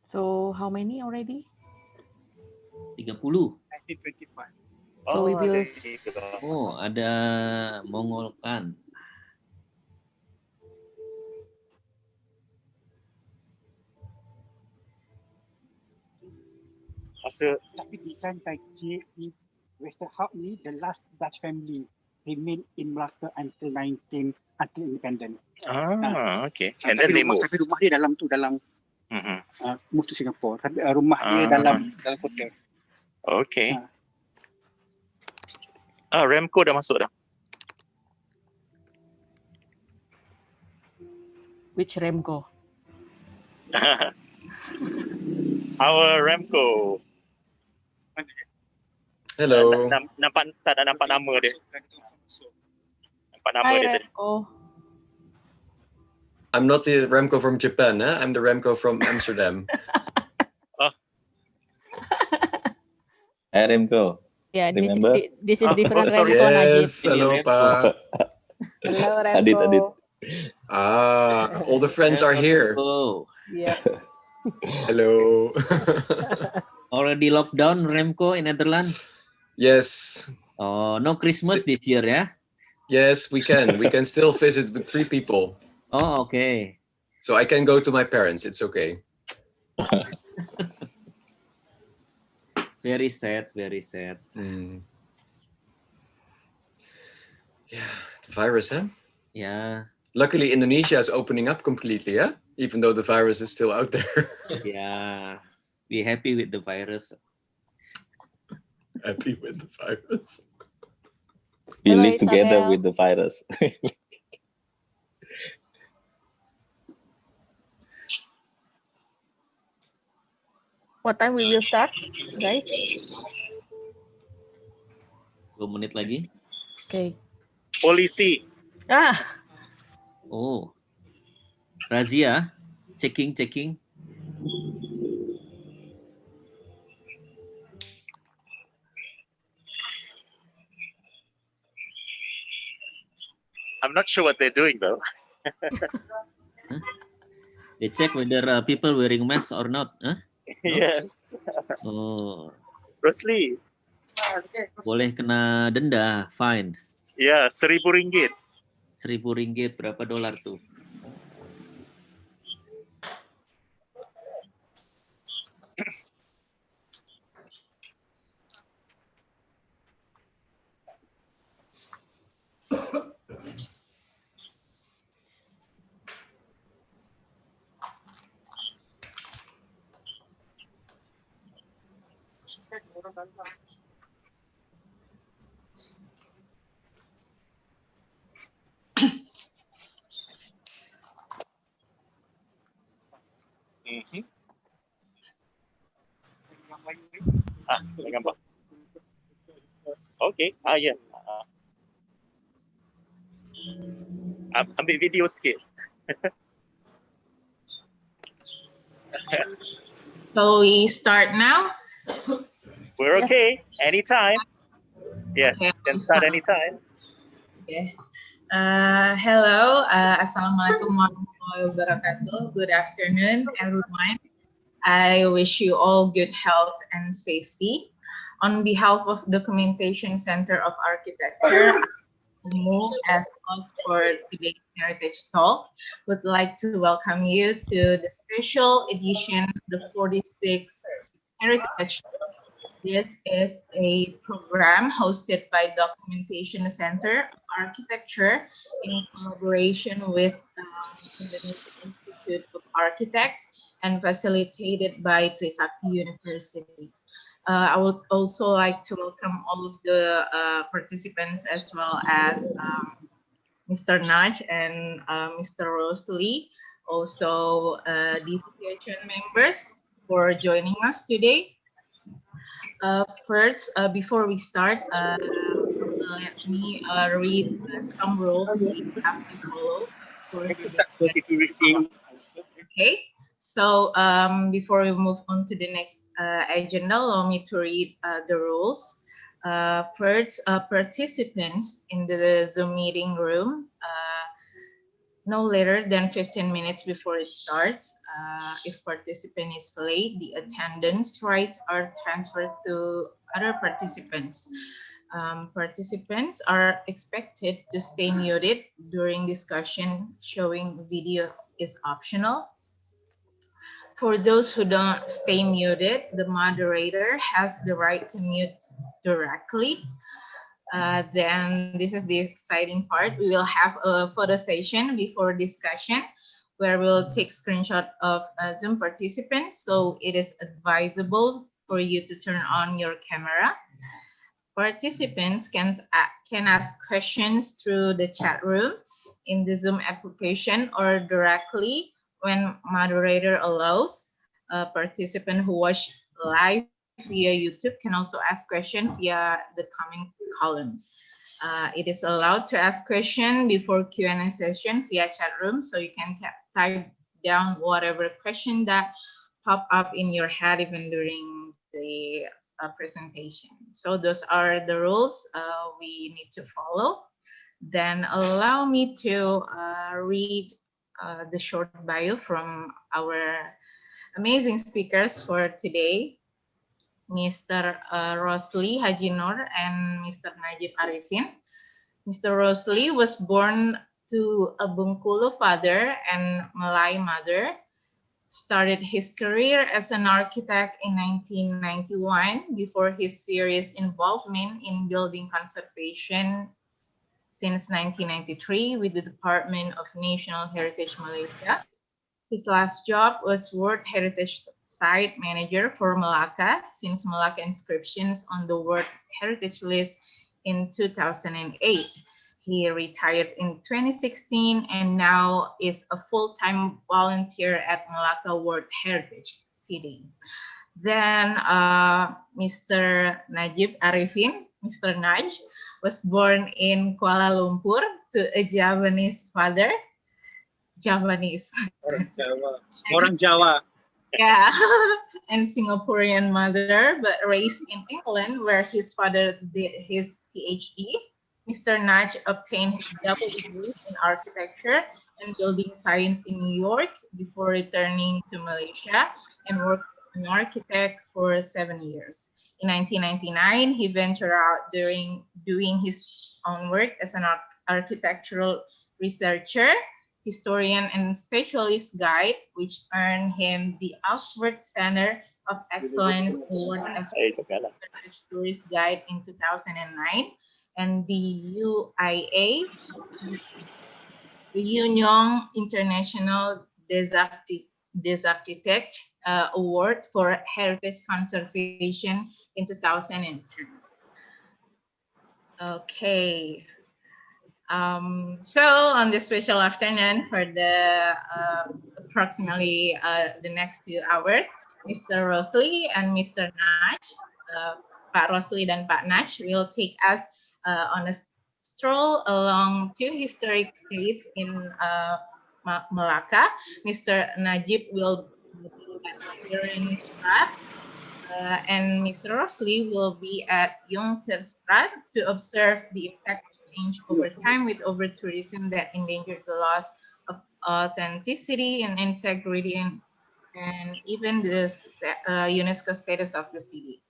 So how many already? 30. 1925. So we will. Oh, ada mongolkan. Tapi design by JE Westerhout ni, the last Dutch family remain in Malacca until independent. Okay. And then they move. Tapi rumah dia dalam move to Singapore. Tapi rumah dia dalam kota. Okay. Remco dah masuk dah. Which Remco? Our Remco. Hello. Tak ada nampak nama dia. Nampak nama Hi dia tadi. Remco. I'm not the Remco from Japan, eh? I'm the Remco from Amsterdam. Hi Remco. Yeah, Remember? this is different sorry. Remco, Najib. Yes, hello, Pa. Hello Remco. Adit. All the friends are here. Oh, Yeah. Hello. already lockdown, Remco, in Netherlands? Yes. Oh, no Christmas this year, yeah? Yes, we can. We can still visit with 3 people. Oh, okay. So I can go to my parents. It's okay. Very sad, very sad. Yeah, the virus, huh? Yeah. Luckily, Indonesia is opening up completely, yeah? Even though the virus is still out there. Yeah. Be happy with the virus. Happy with the virus. We Hello, live together Isabel. with the virus. What time we will start, guys? 2 menit lagi. Okay. Polisi. Oh. Razia. Checking. I'm not sure what they're doing though. Huh? They check whether people wearing masks or not. Huh? Yes. Oh. Rosli. Boleh kena denda, fine. Ya, RM1,000. RM1.000 berapa dolar tuh? Gambar. Okay. Ya. Ambil video sikit. Shall we start now? We're okay. Anytime. Yes, Okay. can start anytime. Okay. Hello. Assalamualaikum warahmatullahi wabarakatuh. Good afternoon, everyone. I wish you all good health and safety. On behalf of the Documentation Center of Architecture, as host for today's Heritage Talk, would like to welcome you to the special edition, the 46th Heritage Talk. This is a program hosted by Documentation Center of Architecture in collaboration with the Institute of Architects and facilitated by Trisakti University. I would also like to welcome all of the participants as well as Mr. Naj and Mr. Rosli, also the association members for joining us today. First, before we start, let me read some rules we have to follow for today's. Okay, so before we move on to the next agenda, allow me to read the rules. First, participants in the Zoom meeting room no later than 15 minutes before it starts. If participant is late, the attendance rights are transferred to other participants. Participants are expected to stay muted during discussion. Showing video is optional. For those who don't stay muted, the moderator has the right to mute directly. Then this is the exciting part. We will have a photo session before discussion where we'll take screenshot of Zoom participants. So it is advisable for you to turn on your camera. Participants can ask questions through the chat room in the Zoom application or directly when moderator allows. A participant who watch live via YouTube can also ask questions via the comment column. It is allowed to ask questions before Q&A session via chat room, so you can type down whatever question that pop up in your head even during the presentation. So those are the rules we need to follow. Then allow me to read the short bio from our amazing speakers for today, Mr. Rosli Haji Nur and Mr. Najib Ariffin. Mr. Rosli was born to a Bengkulu father and Malay mother, started his career as an architect in 1991 before his serious involvement in building conservation since 1993 with the Department of National Heritage Malaysia. His last job was World Heritage Site Manager for Malacca since Malacca inscriptions on the World Heritage List in 2008. He retired in 2016 and now is a full-time volunteer at Malacca World Heritage City. Then Mr. Najib Ariffin, Mr. Naj, was born in Kuala Lumpur to a Javanese father. Javanese. Orang Jawa. Yeah, and Singaporean mother, but raised in England where his father did his PhD. Mr. Naj obtained his double degrees in architecture and building science in New York before returning to Malaysia and worked as an architect for 7 years. In 1999, he ventured out during doing his own work as an architectural researcher, historian, and specialist guide, which earned him the Augsburg Center of Excellence Award as tourist guide in 2009, and the UIA, the Union International des Architectes Award for Heritage Conservation in 2010. Okay. So on this special afternoon for the approximately the next 2 hours, Mr. Rosli and Mr. Naj, Pak Rosli dan Pak Naj will take us on a stroll along 2 historic streets in Malacca. Mr. Najib will be at Ariffin and Mr. Rosli will be at Jonkerstraat to observe the effect change over time with over-tourism that endangered the loss of authenticity and integrity and even the UNESCO status of the city.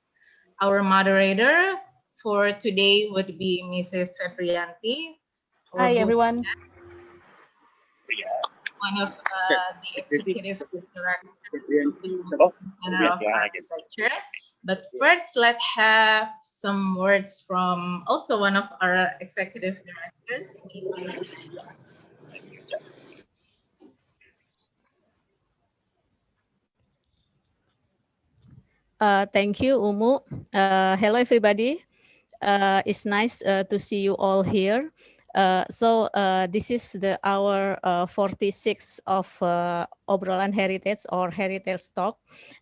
Our moderator for today would be Mrs. Febrianti. Hi, everyone. One of the executive directors of the Center of Architecture. But first, let's have some words from also one of our executive directors. Thank you, Umu. Hello, everybody. It's nice to see you all here. This is our 46th of Obrolan Heritage or Heritage Talk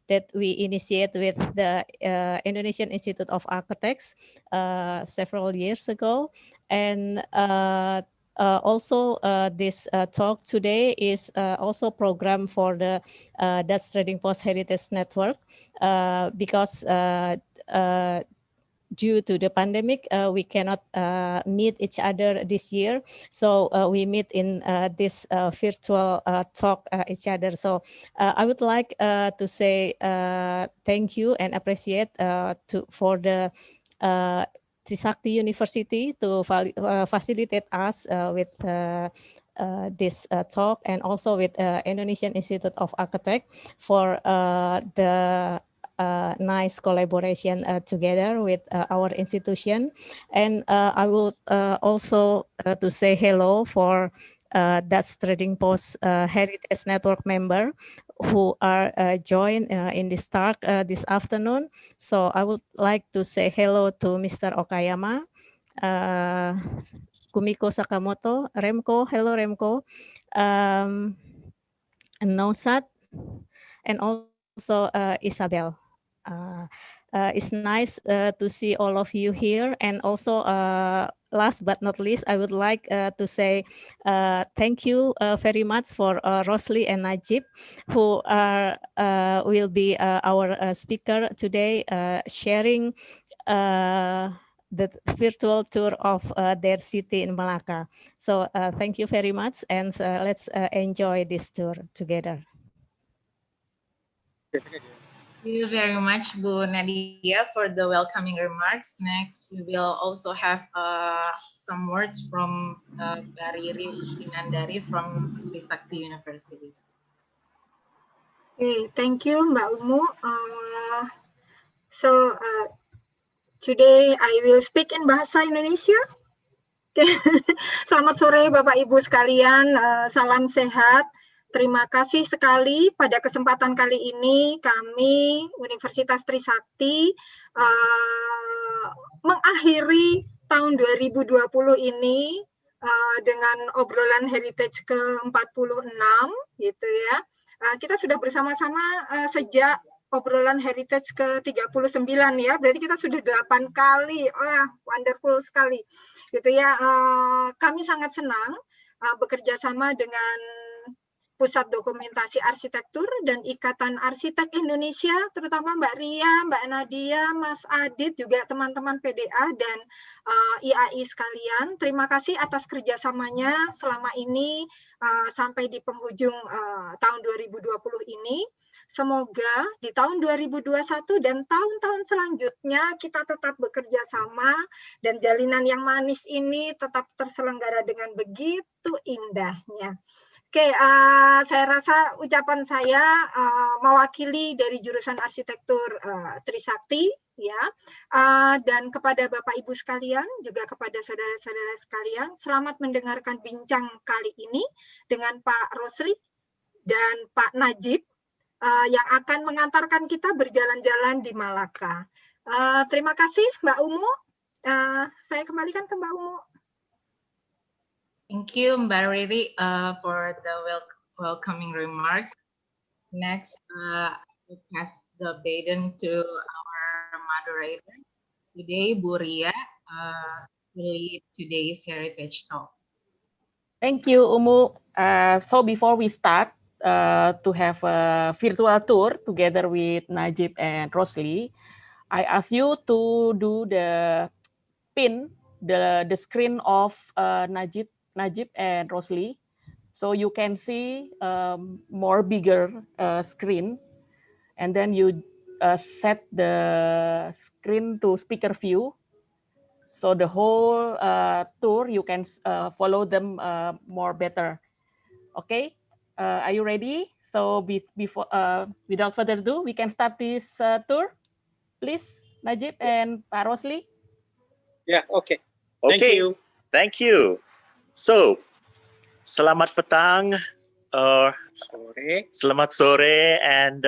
that we initiate with the Indonesian Institute of Architects several years ago. And also this talk today is also program for the Dutch Trading Post Heritage Network because due to the pandemic, we cannot meet each other this year. So we meet in this virtual talk each other. So I would like to say thank you and appreciate for the Trisakti University to facilitate us with this talk, and also with Indonesian Institute of Architects for the nice collaboration together with our institution. And I would also to say hello for Dutch Trading Post Heritage Network member who are joined in this talk this afternoon. So I would like to say hello to Mr. Okayama, Kumiko Sakamoto, Remco, hello Remco, Nausat, and also Isabel. It's nice to see all of you here. And also, last but not least, I would like to say thank you very much for Rosli and Najib, who will be our speaker today, sharing the virtual tour of their city in Malacca. So thank you very much, and let's enjoy this tour together. Thank you very much, Bu Nadia, for the welcoming remarks. Next, we will also have some words from Riri Winandari from Trisakti University. Okay, thank you, Mbak Umu. Today I will speak in Bahasa Indonesia. Selamat sore Bapak Ibu sekalian, salam sehat. Terima kasih sekali pada kesempatan kali ini kami Universitas Trisakti mengakhiri tahun 2020 ini dengan obrolan heritage ke-46 gitu ya. Kita sudah bersama-sama sejak obrolan heritage ke-39 ya, berarti kita sudah 8 kali. Wonderful sekali gitu ya. Kami sangat senang bekerja sama dengan Pusat Dokumentasi Arsitektur dan Ikatan Arsitek Indonesia, terutama Mbak Ria, Mbak Nadia, Mas Adit, juga teman-teman PDA dan IAI sekalian. Terima kasih atas kerjasamanya selama ini sampai di penghujung tahun 2020 ini. Semoga di tahun 2021 dan tahun-tahun selanjutnya kita tetap bekerja sama dan jalinan yang manis ini tetap terselenggara dengan begitu indahnya. Oke, saya rasa ucapan saya mewakili dari jurusan arsitektur Trisakti, ya, dan kepada Bapak Ibu sekalian, juga kepada saudara-saudara sekalian, selamat mendengarkan bincang kali ini dengan Pak Rosli dan Pak Najib yang akan mengantarkan kita berjalan-jalan di Malacca. Terima kasih Mbak Umu. Saya kembalikan ke Mbak Umu. Thank you, Mbak Riri, for the welcoming remarks. Next, we pass the baton to our moderator today, Bu Ria, to lead today's heritage talk. Thank you, Umu. So before we start to have a virtual tour together with Najib and Rosli, I ask you to do the pin, the screen of Najib and Rosli, so you can see more bigger screen, and then you set the screen to speaker view, so the whole tour you can follow them more better. Okay, are you ready? So before without further ado, we can start this tour, please, Najib and Pak Rosli. Yeah, okay. Thank you. So, selamat petang, selamat sore, and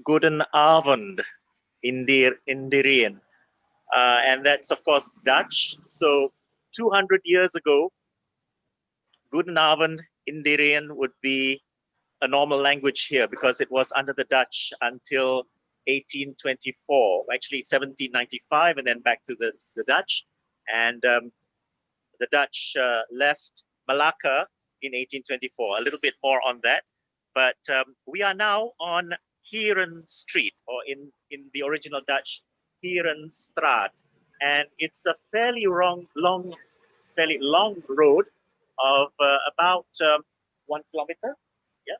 guten Abend, Indirian. And that's, of course, Dutch. So, 200 years ago, guten Abend, Indirian would be a normal language here because it was under the Dutch until 1824, actually 1795, and then back to the Dutch. And the Dutch left Malacca in 1824, a little bit more on that. But we are now on Heeren Street, or in the original Dutch, Herenstraat, and it's a fairly long road of about 1 kilometer. Yeah,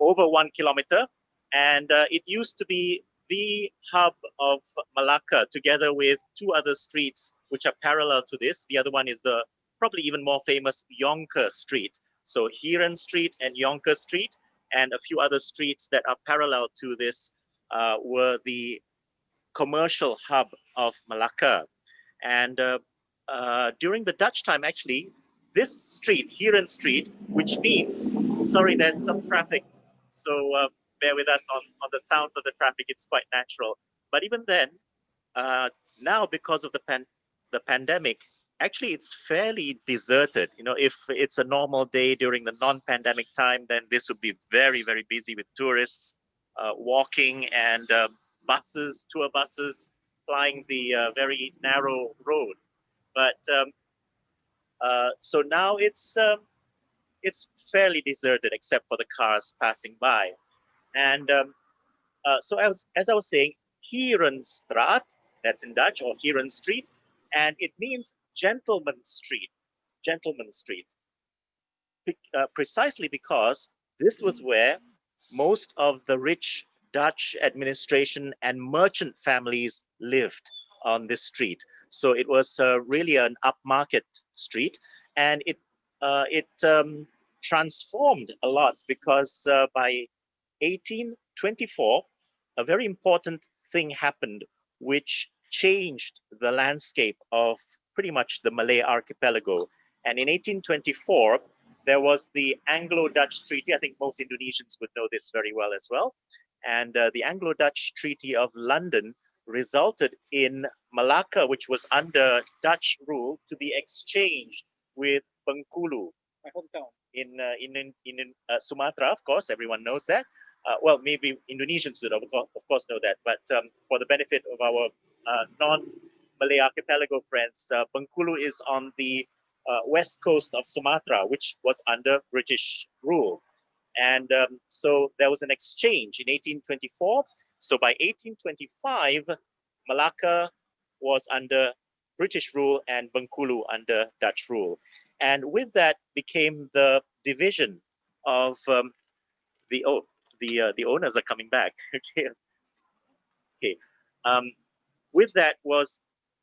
over 1 kilometer, and it used to be the hub of Malacca, together with two other streets which are parallel to this. The other one is the probably even more famous Yonker Street. So Hiren Street and Yonker Street, and a few other streets that are parallel to this were the commercial hub of Malacca. And during the Dutch time, actually, this street, Hiren Street, which means, sorry, there's some traffic, so bear with us on the sounds of the traffic. It's quite natural. But even then, now because of the pandemic, actually it's fairly deserted. You know, if it's a normal day during the non-pandemic time, then this would be very, very busy with tourists walking and buses, tour buses, flying the very narrow road. But so now it's fairly deserted except for the cars passing by. And so as I was saying, Herenstraat, that's in Dutch, or Hiren Street, and it means gentleman street, precisely because this was where most of the rich Dutch administration and merchant families lived on this street. So it was really an upmarket street, and it transformed a lot because by 1824, a very important thing happened which changed the landscape of pretty much the Malay archipelago. And in 1824, there was the Anglo-Dutch Treaty. I think most Indonesians would know this very well as well. And the Anglo-Dutch Treaty of London resulted in Malacca, which was under Dutch rule, to be exchanged with Bengkulu, my hometown, in Sumatra. Of course, everyone knows that. Well, maybe Indonesians would of course know that, but for the benefit of our non-Malay archipelago friends, Bengkulu is on the west coast of Sumatra, which was under British rule. And so there was an exchange in 1824. So by 1825, Malacca was under British rule and Bengkulu under Dutch rule. And with that became the division of the owners are coming back. Okay. With that was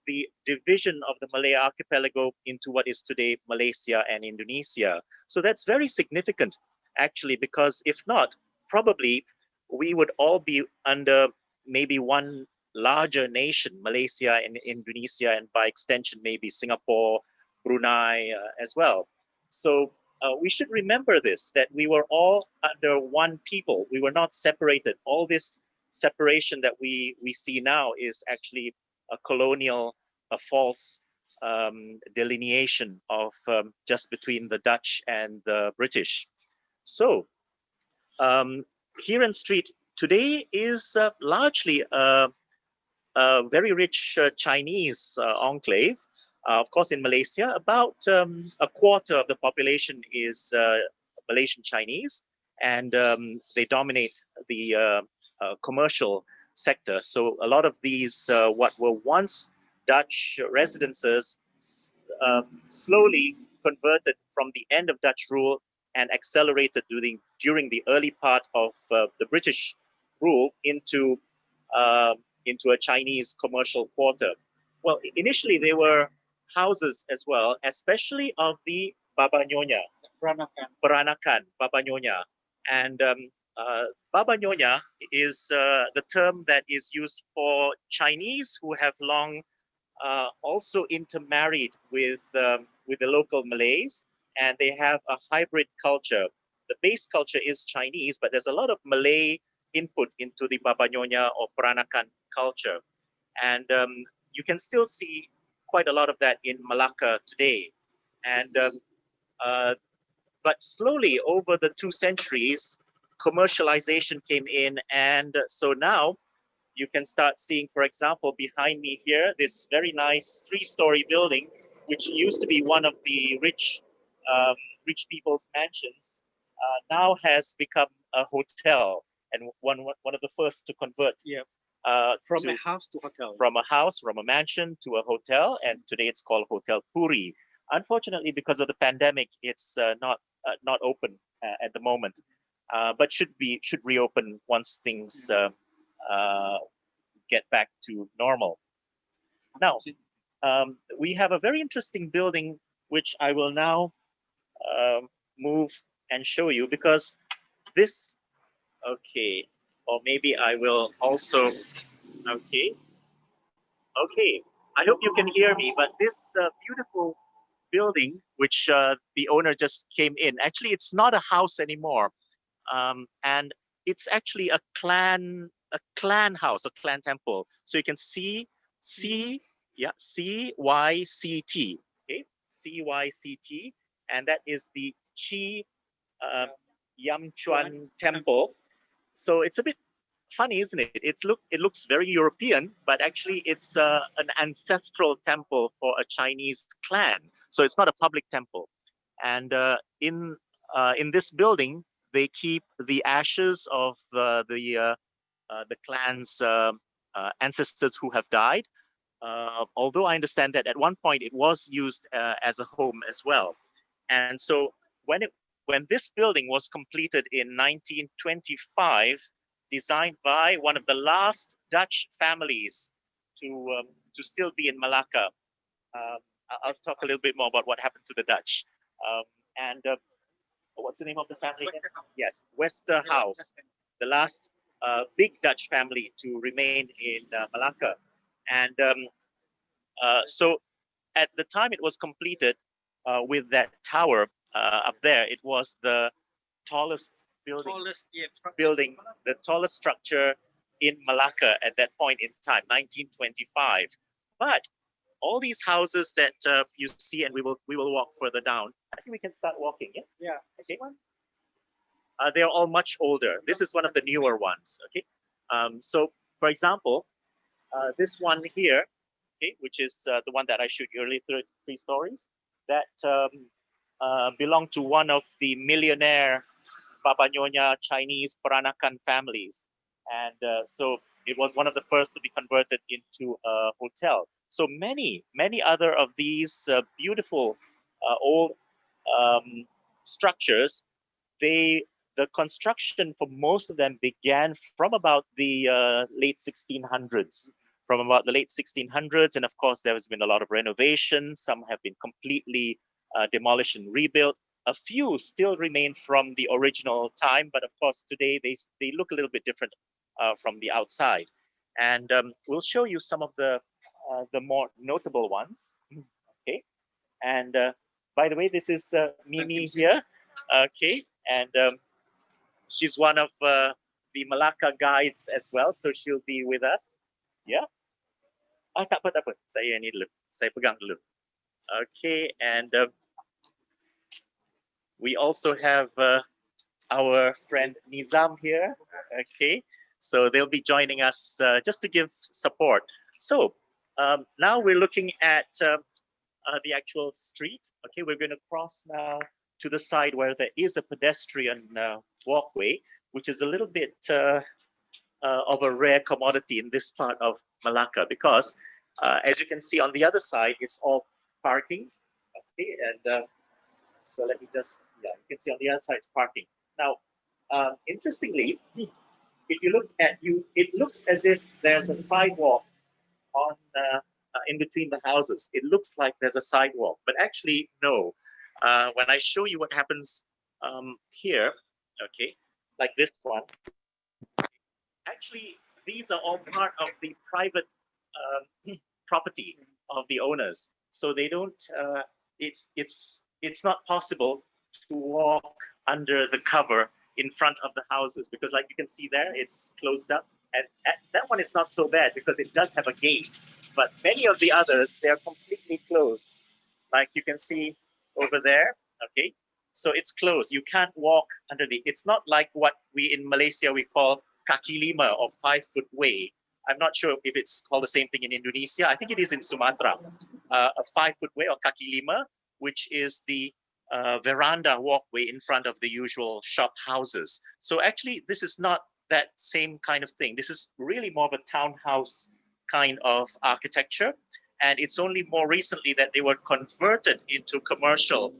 the division of the Malay archipelago into what is today Malaysia and Indonesia. So that's very significant, actually, because if not, probably we would all be under maybe one larger nation, Malaysia and Indonesia, and by extension, maybe Singapore, Brunei as well. So we should remember this, that we were all under one people. We were not separated. All this separation that we see now is actually a colonial, a false delineation of just between the Dutch and the British. So Hiren Street today is largely a very rich Chinese enclave. Of course, in Malaysia, about a quarter of the population is Malaysian Chinese, and they dominate the commercial sector. So a lot of these, what were once Dutch residences, slowly converted from the end of Dutch rule and accelerated during the early part of the British rule into a Chinese commercial quarter. Well, initially they were houses as well, especially of the Baba Nyonya, Peranakan, Baba Nyonya. And Baba Nyonya is the term that is used for Chinese who have long also intermarried with the local Malays, and they have a hybrid culture. The base culture is Chinese, but there's a lot of Malay input into the Baba Nyonya or Peranakan culture. And you can still see quite a lot of that in Malacca today. And but slowly over the 2 centuries, commercialization came in, and so now you can start seeing, for example, behind me here, this very nice 3-story building, which used to be one of the rich people's mansions, now has become a hotel, and one of the first to convert from a house to hotel, from a mansion to a hotel, and today it's called Hotel Puri. Unfortunately, because of the pandemic, it's not open at the moment, but should reopen once things get back to normal. Now, we have a very interesting building which I will now move and show you, because this, okay, or maybe I will also, okay, I hope you can hear me, but this beautiful building, which the owner just came in, actually it's not a house anymore, and it's actually a clan house, a clan temple. So you can see CYCT, okay, CYCT, and that is the Chi Yam Chuan Temple. So it's a bit funny, isn't it? It looks very European, but actually it's an ancestral temple for a Chinese clan. So it's not a public temple. And in this building, they keep the ashes of the clan's ancestors who have died. Although I understand that at one point it was used as a home as well. And so when this building was completed in 1925, designed by one of the last Dutch families to still be in Malacca. I'll talk a little bit more about what happened to the Dutch. What's the name of the family? Yes, Westerhouse, the last big Dutch family to remain in Malacca. And so at the time it was completed with that tower up there, it was the tallest building, the tallest structure in Malacca at that point in time, 1925. But all these houses that you see, and we will walk further down. I think we can start walking. Yeah. Yeah. Okay. They're all much older. This is one of the newer ones. Okay. So, for example, this one here, okay, which is the one that I showed you earlier, 3 stories, that belonged to one of the millionaire Baba Nyonya Chinese Peranakan families. And so it was one of the first to be converted into a hotel. So many other of these beautiful old structures, the construction for most of them began from about the late 1600s. From about the late 1600s, and of course there has been a lot of renovation. Some have been completely demolished and rebuilt. A few still remain from the original time, but of course today they look a little bit different from the outside. And we'll show you some of the more notable ones. Okay, and by the way, this is Mimi here. Okay, and she's one of the Malacca guides as well, so she'll be with us. Yeah. Tak apa. Saya ni dulu. Saya pegang dulu. Okay, and we also have our friend Nizam here. Okay, so they'll be joining us just to give support. So now we're looking at the actual street. Okay, we're going to cross now to the side where there is a pedestrian walkway, which is a little bit of a rare commodity in this part of Malacca, because as you can see on the other side, it's all parking. Okay, and so let me just, yeah, you can see on the other side it's parking. Now, interestingly, if you look at it looks as if there's a sidewalk on in between the houses. It looks like there's a sidewalk, but actually no. When I show you what happens here, okay, like this one, actually these are all part of the private property of the owners. So they don't. It's not possible to walk under the cover in front of the houses, because like you can see there, it's closed up. And that one is not so bad because it does have a gate, but many of the others, they're completely closed. Like you can see over there, okay? So it's closed, you can't walk under it's not like what we in Malaysia, we call kaki lima or 5-foot way. I'm not sure if it's called the same thing in Indonesia. I think it is in Sumatra, a 5-foot way or kaki lima, which is the veranda walkway in front of the usual shop houses. So actually, this is not that same kind of thing. This is really more of a townhouse kind of architecture. And it's only more recently that they were converted into commercial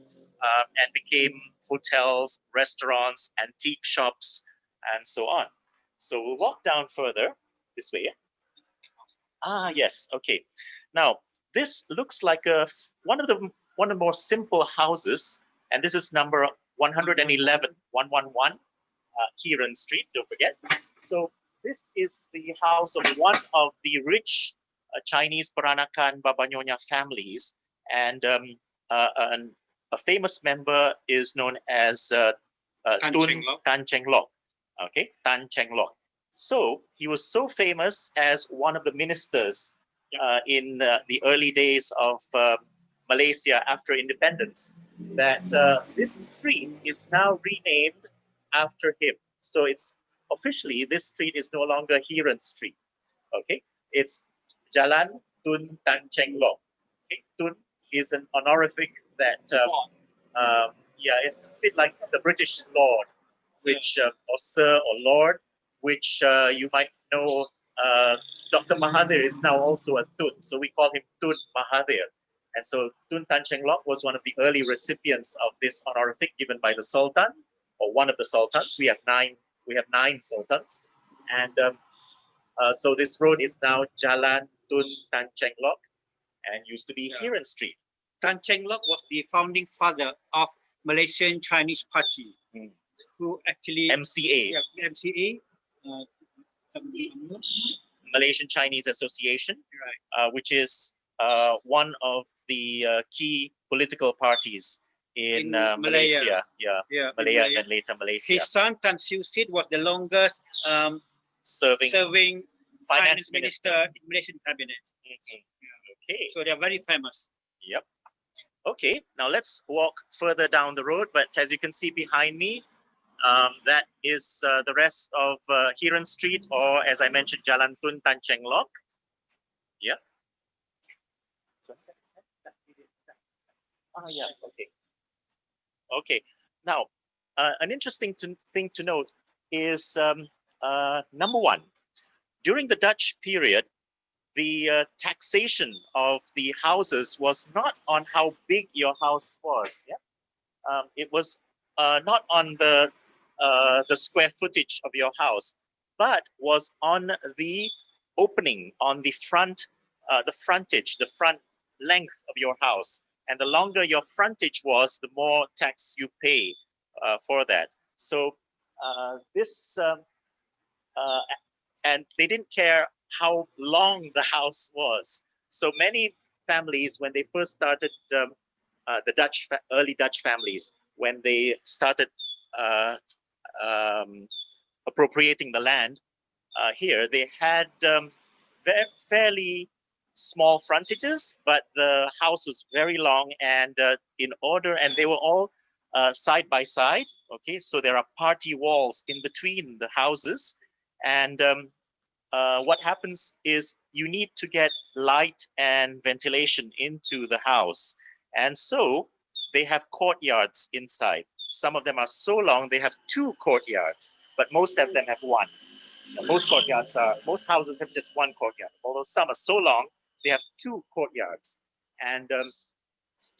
and became hotels, restaurants, antique shops, and so on. So we'll walk down further this way. Ah, yes. Okay. Now, this looks like one of the more simple houses, and this is number 111, 111, Kieran Street, don't forget. So this is the house of one of the rich Chinese Peranakan Babanyonya families, and a famous member is known as Tan Cheng Lock. Okay, Tan Cheng Lock. So he was so famous as one of the ministers in the early days of Malaysia after independence, that this street is now renamed after him. So it's officially, this street is no longer Hiran Street. Okay, it's Jalan Tun Tan Cheng Lock. Okay, Tun is an honorific that it's a bit like the British Lord, which or Sir or Lord, which you might know. Dr. Mahathir is now also a Tun, so we call him Tun Mahathir. And so Tun Tan Cheng Lock was one of the early recipients of this honorific given by the Sultan, or one of the Sultans. We have nine Sultans, and so this road is now Jalan Tun Tan Cheng Lock, and used to be Hiran Street. Tan Cheng Lock was the founding father of Malaysian Chinese Party, who actually MCA, MCA, Malaysian Chinese Association, right. Which is one of the key political parties in Malaysia. Malaya and later Malaysia. His son Tan Siew Sit was the longest serving finance minister in Malaysian cabinet. Okay. So they are very famous. Yep. Okay, now let's walk further down the road, but as you can see behind me, that is the rest of Hiran Street, or as I mentioned, Jalan Tun Tan Cheng Lock. Yep. Ah, yeah, okay. Okay, now, an interesting thing to note is, number one, during the Dutch period, the taxation of the houses was not on how big your house was. Yeah, it was not on the square footage of your house, but was on the opening, on the front, the frontage, the front length of your house. And the longer your frontage was, the more tax you pay for that. So and they didn't care how long the house was. So many families, when they first started, the early Dutch families, when they started appropriating the land here, they had fairly small frontages, but the house was very long and in order, and they were all side by side. Okay, so there are party walls in between the houses, and what happens is you need to get light and ventilation into the house. And so they have courtyards inside. Some of them are so long, they have 2 courtyards, but most of them have 1. Most houses have just 1 courtyard, although some are so long, they have 2 courtyards. And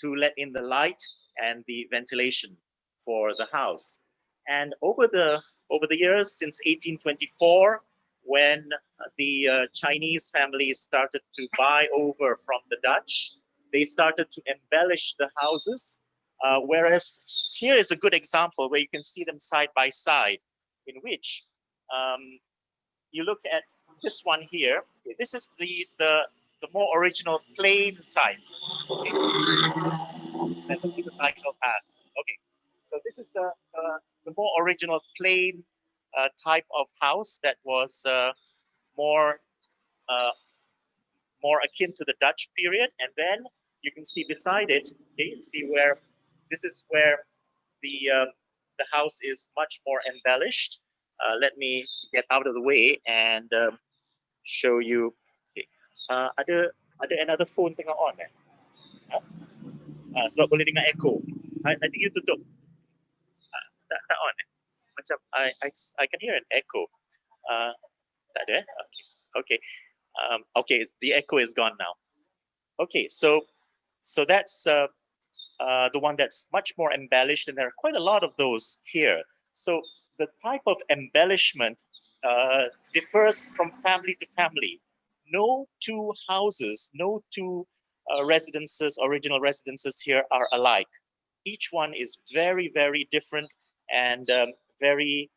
to let in the light and the ventilation for the house. And over the years, since 1824, when the Chinese families started to buy over from the Dutch, they started to embellish the houses. Whereas here is a good example where you can see them side by side, in which you look at this one here. This is the more original plain type. Okay. Let me see the cycle pass. Okay, so this is the more original plain type of house that was more akin to the Dutch period. And then you can see beside it, okay, see where this is where the house is much more embellished. Let me get out of the way and show you. Okay. Ada another phone tengah on eh? Sebab boleh dengar echo. I think you tutup. Tak on eh? Macam I can hear an echo. That there? Okay. Okay, the echo is gone now. Okay, so that's the one that's much more embellished, and there are quite a lot of those here. So the type of embellishment differs from family to family. No two houses, no two residences, original residences here are alike. Each one is very, very different and very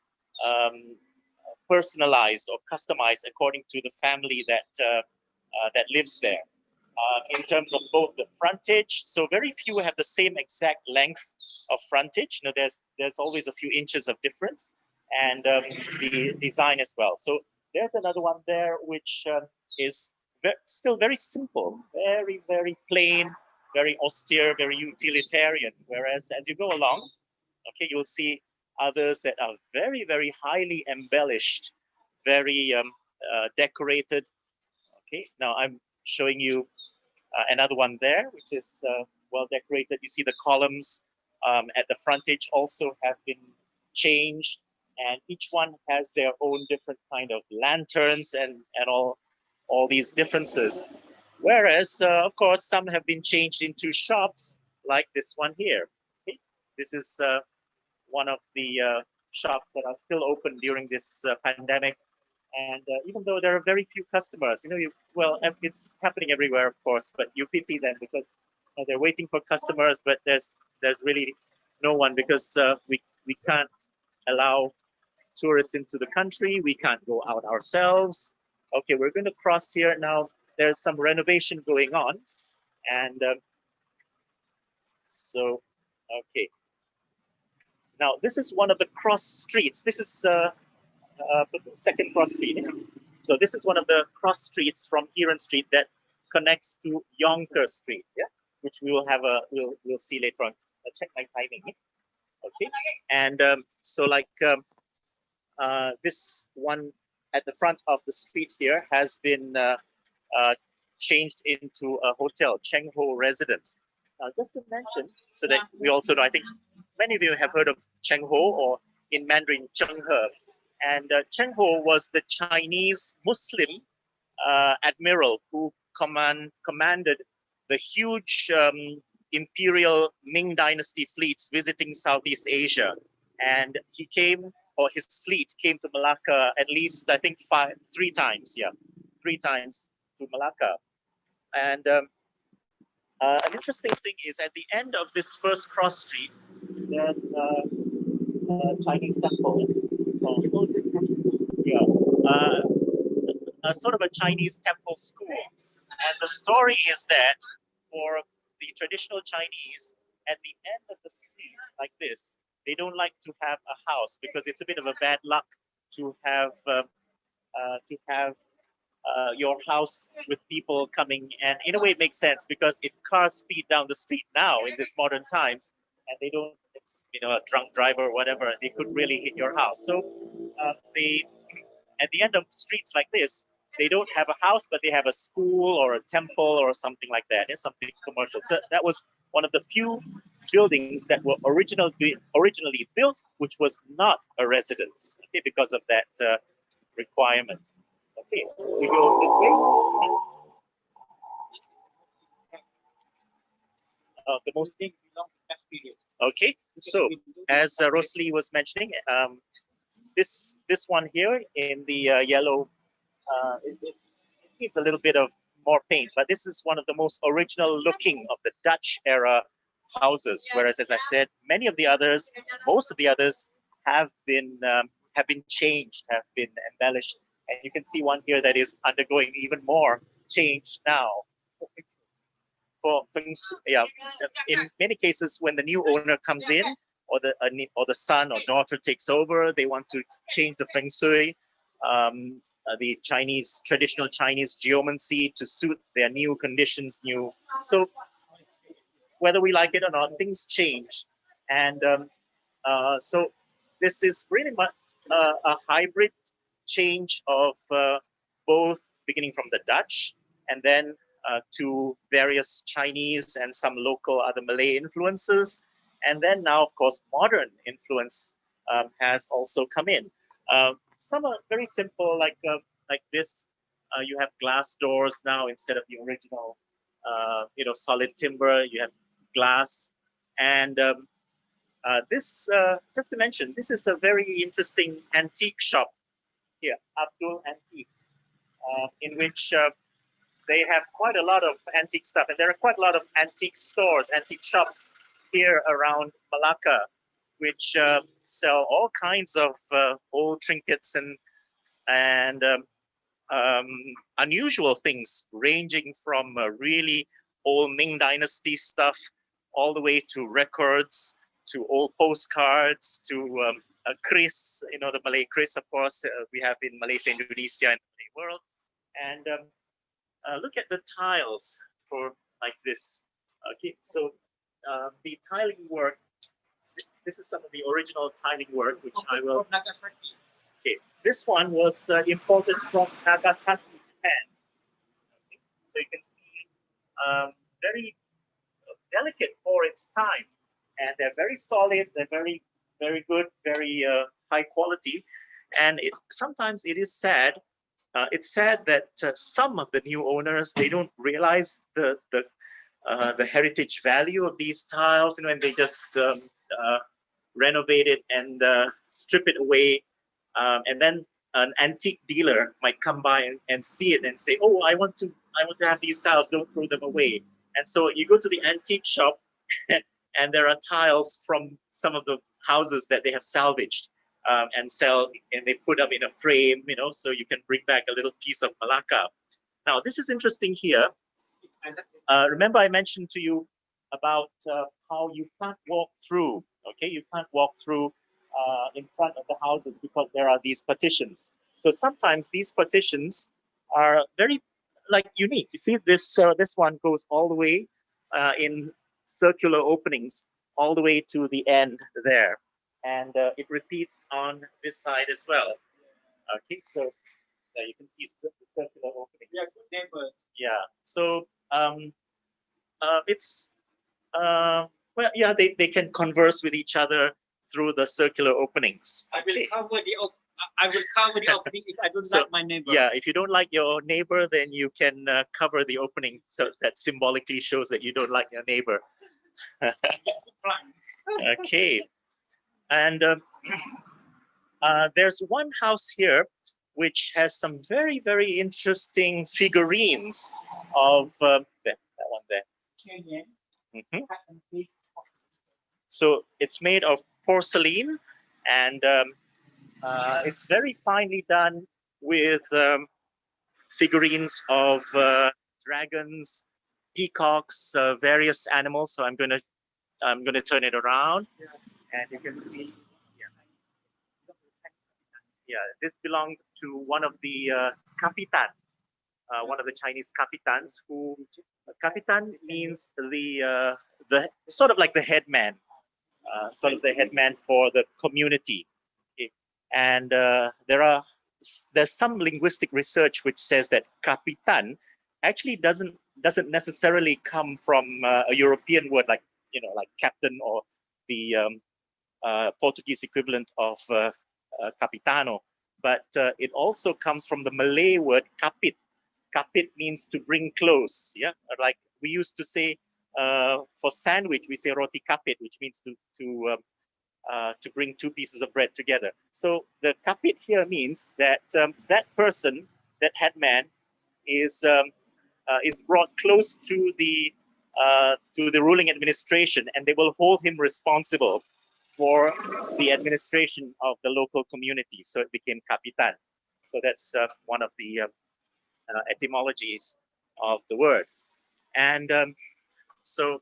personalized or customized according to the family that that lives there. In terms of both the frontage, so very few have the same exact length of frontage. You know, there's always a few inches of difference, and the design as well. So there's another one there which is still very simple, very, very plain, very austere, very utilitarian. Whereas as you go along, okay, you'll see others that are very, very highly embellished, very decorated. Okay, now I'm showing you another one there, which is well decorated. You see the columns at the frontage also have been changed, and each one has their own different kind of lanterns and all these differences. Whereas, of course, some have been changed into shops like this one here. Okay? This is one of the shops that are still open during this pandemic. And even though there are very few customers, you know, well, it's happening everywhere, of course, but you pity them because they're waiting for customers, but there's really no one because we can't allow tourists into the country. We can't go out ourselves. Okay, we're going to cross here now. There's some renovation going on, and so okay. Now this is one of the cross streets. This is second cross street. So this is one of the cross streets from Heron Street that connects to Yonker Street, yeah, which we will have we'll see later on. I'll check my timing. Okay, and so like this one at the front of the street here has been changed into a hotel, Cheng Ho Residence. Just to mention, so that we also know, I think many of you have heard of Cheng Ho, or in Mandarin, Cheng He. And Cheng Ho was the Chinese Muslim admiral who commanded the huge imperial Ming Dynasty fleets visiting Southeast Asia. And he came, or his fleet came to Malacca at least, I think, three times to Malacca. And an interesting thing is at the end of this first cross street, there's a Chinese temple. A sort of a Chinese temple school. And the story is that for the traditional Chinese, at the end of the street like this, they don't like to have a house because it's a bit of a bad luck to have your house with people coming. And in a way it makes sense because if cars speed down the street now in this modern times and they don't, you know, a drunk driver or whatever, they could really hit your house. So they, at the end of streets like this, they don't have a house, but they have a school or a temple or something like that. It's something commercial. So that was one of the few buildings that were originally built, which was not a residence, okay, because of that requirement. Okay, we go this way. The most thing. Okay, so as Rosli was mentioning, this one here in the yellow, it needs a little bit of more paint, but this is one of the most original looking of the Dutch era houses. Whereas, as I said, many of the others, most of the others have been changed, have been embellished, and you can see one here that is undergoing even more change now. For things, yeah, in many cases, when the new owner comes in, or the son or daughter takes over, they want to change the feng shui, the traditional Chinese geomancy to suit their new conditions. So whether we like it or not, things change, and so this is really much a hybrid change of both beginning from the Dutch and then to various Chinese and some local other Malay influences. And then now, of course, modern influence has also come in. some are very simple, like this. You have glass doors now instead of the original, solid timber. You have glass, and this, just to mention, this is a very interesting antique shop here, Abdul Antiques, in which they have quite a lot of antique stuff, and there are quite a lot of antique stores, antique shops here around Malacca, which sell all kinds of old trinkets and unusual things, ranging from really old Ming Dynasty stuff all the way to records, to old postcards, to a kris, the Malay kris, of course, we have in Malaysia, Indonesia, and the Malay world. And look at the tiles for like this. Okay, so the tiling work, this is some of the original tiling work, which I will. Okay, this one was imported from Nagasaki, Japan. Okay. So you can see very delicate for its time, and they're very solid. They're very, very good, very high quality. And sometimes it is sad. It's sad that some of the new owners, they don't realize the heritage value of these tiles, and they just renovate it and strip it away, and then an antique dealer might come by and see it and say, "Oh, I want to have these tiles. Don't throw them away." And so you go to the antique shop, and there are tiles from some of the houses that they have salvaged and sell, and they put them in a frame, so you can bring back a little piece of Malacca. Now, this is interesting here. Remember I mentioned to you about how you can't walk through, okay? You can't walk through in front of the houses because there are these partitions. So sometimes these partitions are very unique. You see this one goes all the way in circular openings all the way to the end there. And it repeats on this side as well. Okay, so you can see the circular openings. Yeah, good neighbors. Yeah, so it's well, yeah, they can converse with each other through the circular openings. I will cover the opening if I don't like my neighbor. Yeah, if you don't like your neighbor, then you can cover the opening, so that symbolically shows that you don't like your neighbor. Okay, and there's one house here which has some very, very interesting figurines of that one there. Mm-hmm. So it's made of porcelain, and it's very finely done with figurines of dragons, peacocks, various animals. So I'm gonna turn it around, and you can see. Yeah, this belonged to one of the capitans, one of the Chinese capitans. Who capitan means the sort of like the headman, sort of the headman for the community. Okay. And there's some linguistic research which says that capitan actually doesn't necessarily come from a European word like captain, or the Portuguese equivalent of capitano, but it also comes from the Malay word kapit. Kapit means to bring close. Yeah, like we used to say for sandwich, we say roti kapit, which means to bring two pieces of bread together. So the kapit here means that that person, that headman, is brought close to the ruling administration, and they will hold him responsible for the administration of the local community. So it became capitan. So that's one of the etymologies of the word. And so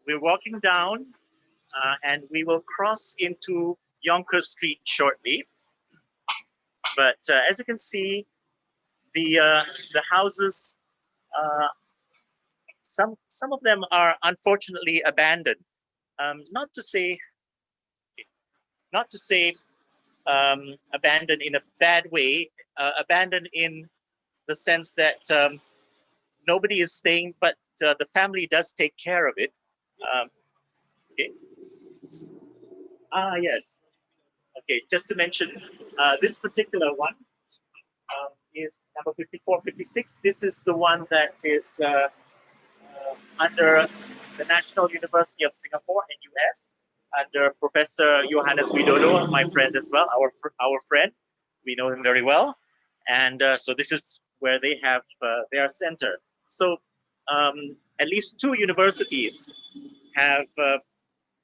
we're walking down, and we will cross into Yonkers Street shortly. But as you can see, the houses, some of them are unfortunately abandoned. Not to say abandoned in a bad way, abandoned in the sense that nobody is staying, but the family does take care of it. Okay. Yes. Okay, just to mention, this particular one is number 54, 56. This is the one that is under the National University of Singapore in US, under Professor Johannes Widodo, my friend as well, our friend. We know him very well. And so this is where they have their center. So at least 2 universities have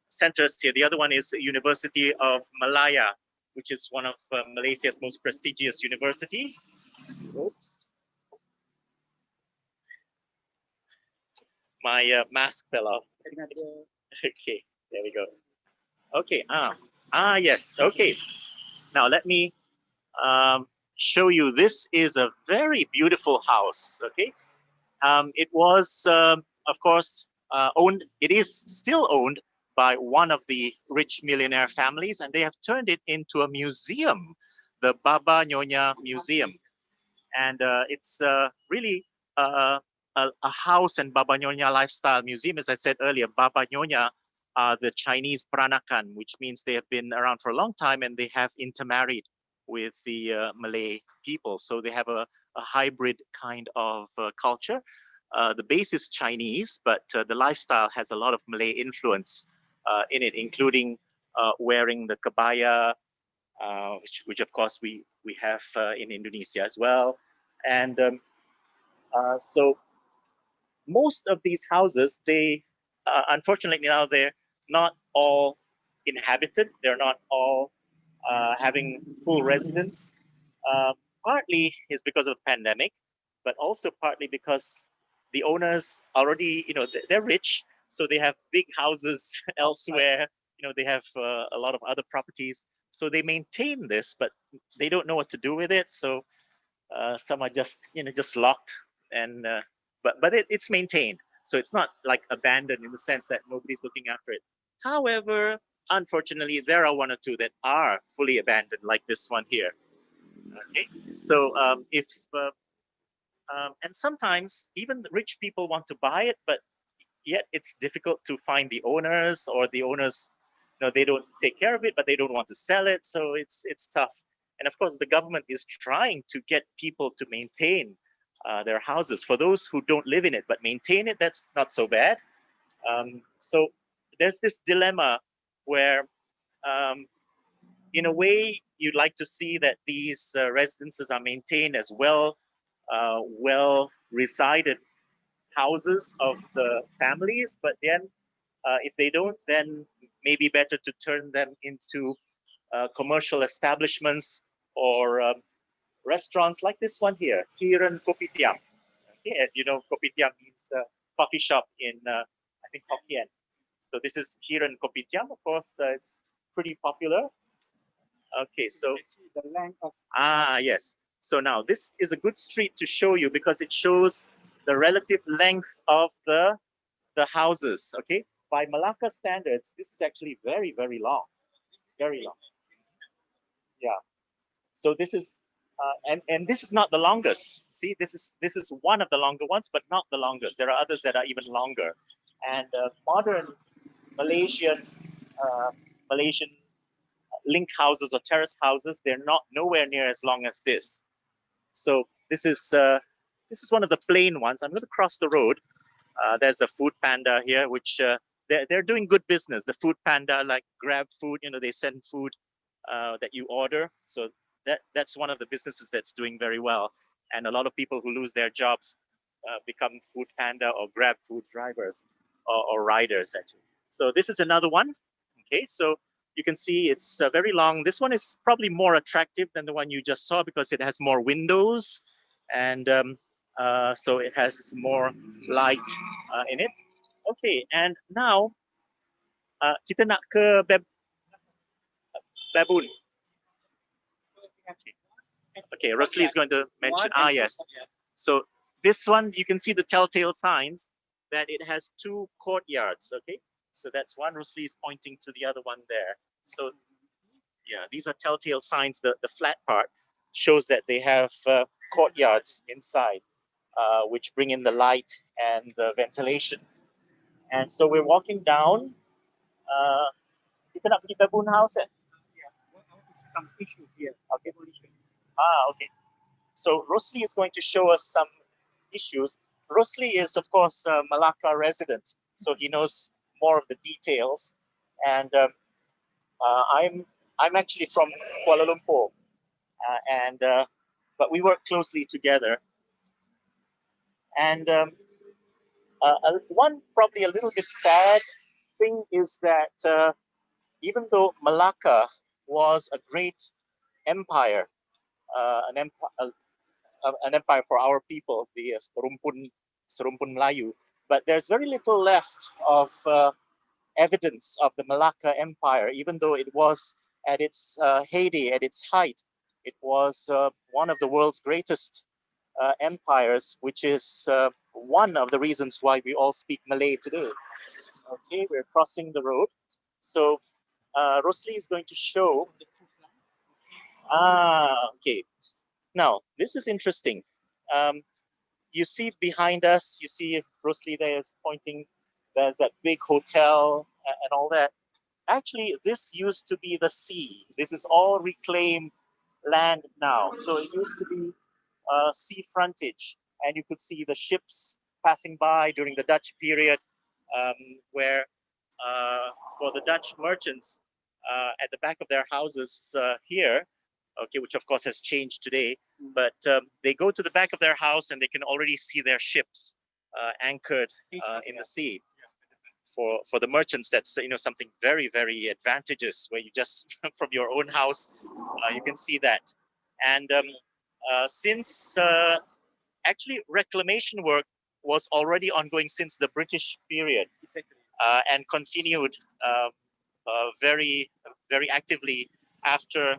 centers here. The other one is the University of Malaya, which is one of Malaysia's most prestigious universities. Oops. My mask fell off. Okay, there we go. Okay, yes, okay. Now let me show you. This is a very beautiful house, okay? It was, of course, owned, it is still owned by one of the rich millionaire families, and they have turned it into a museum, the Baba Nyonya Museum. And it's really a house and Baba Nyonya lifestyle museum. As I said earlier, Baba Nyonya are the Chinese Peranakan, which means they have been around for a long time and they have intermarried with the Malay people. So they have a hybrid kind of culture. The base is Chinese, but the lifestyle has a lot of Malay influence in it, including wearing the kebaya, which of course we have in Indonesia as well. And so most of these houses, they unfortunately now they're not all inhabited. They're not all having full residence. Partly is because of the pandemic, but also partly because the owners already, they're rich, so they have big houses elsewhere. They have a lot of other properties, so they maintain this, but they don't know what to do with it. So some are just just locked, and but it's maintained, so it's not like abandoned in the sense that nobody's looking after it. However, unfortunately, there are 1 or 2 that are fully abandoned, like this one here. Okay, so if and sometimes even rich people want to buy it, but yet it's difficult to find the owners, or the owners, they don't take care of it, but they don't want to sell it. So it's tough. And of course, the government is trying to get people to maintain their houses. For those who don't live in it but maintain it, that's not so bad. So there's this dilemma where, in a way, you'd like to see that these residences are maintained as well resided houses of the families, but then if they don't, then maybe better to turn them into commercial establishments or restaurants like this one here, Hiran Kopitiam. Okay, as you know, Kopitiam means coffee shop in, I think, Hokkien. So this is Hiran Kopitiam. Of course, it's pretty popular. Okay, so the length of yes. So now this is a good street to show you because it shows the relative length of the houses. Okay, by Malacca standards, this is actually very, very long, very long. Yeah. So this is and this is not the longest. See, this is one of the longer ones, but not the longest. There are others that are even longer. And modern Malaysian link houses or terrace houses, they're not nowhere near as long as this. So this is one of the plain ones. I'm going to cross the road. There's a Food Panda here, which they're doing good business. The Food Panda, like Grab Food, they send food that you order. So that's one of the businesses that's doing very well. And a lot of people who lose their jobs become Food Panda or Grab Food drivers or riders, actually. So this is another one. Okay, so you can see it's very long. This one is probably more attractive than the one you just saw because it has more windows, and so it has more light in it. Okay, and now kita nak ke baboon. Okay, Rosli is going to mention. Yes. So this one, you can see the telltale signs that it has 2 courtyards. Okay, so that's one. Rosli is pointing to the other one there. So yeah, these are telltale signs. The flat part shows that they have courtyards inside, which bring in the light and the ventilation. And so we're walking down. Kita nak pergi baboon house. some issues here. Okay. Okay. So Rosli is going to show us some issues. Rosli is, of course, a Malacca resident, so he knows more of the details. And I'm actually from Kuala Lumpur, but we work closely together. And one probably a little bit sad thing is that even though Malacca was a great empire, an empire for our people, the Serumpun Melayu, but there's very little left of evidence of the Malacca Empire, even though it was at its heyday, at its height. It was one of the world's greatest empires, which is one of the reasons why we all speak Malay today. Okay, we're crossing the road. So Rosli is going to show. Okay. Now, this is interesting. You see behind us, you see Rosli there is pointing, there's that big hotel and all that. Actually, this used to be the sea. This is all reclaimed land now. So it used to be sea frontage, and you could see the ships passing by during the Dutch period, where for the Dutch merchants at the back of their houses here, okay, which of course has changed today, but they go to the back of their house and they can already see their ships anchored in the sea. For the merchants, that's something very, very advantageous, where you just from your own house you can see that. And since actually reclamation work was already ongoing since the British period, and continued very, very actively after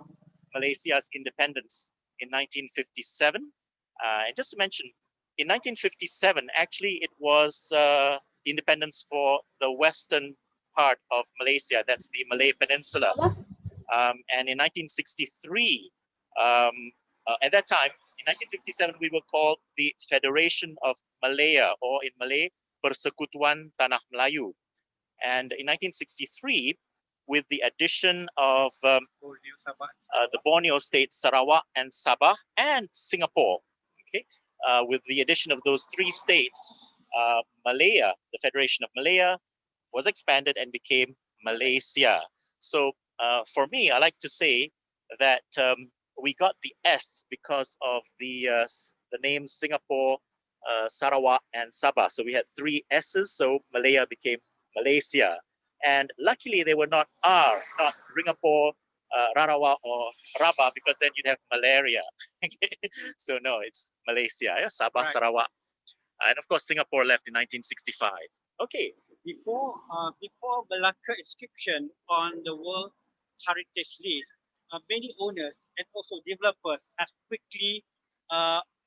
Malaysia's independence in 1957. And just to mention, in 1957, actually it was independence for the western part of Malaysia, that's the Malay Peninsula. And in 1963, at that time, in 1957, we were called the Federation of Malaya, or in Malay, Persekutuan Tanah Melayu. And in 1963, with the addition of the Borneo states, Sarawak and Sabah, and Singapore, okay, with the addition of those three states, Malaya, the Federation of Malaya, was expanded and became Malaysia. So for me, I like to say that we got the S because of the names Singapore, Sarawak, and Sabah. So we had three S's, so Malaya became Malaysia. And luckily they were not R, not Singapore, Rarawa, or Rabah, because then you'd have malaria. So no, it's Malaysia, yeah? Sabah, right. Sarawak. And of course, Singapore left in 1965. Okay. Before Malacca inscription on the World Heritage List, many owners and also developers have quickly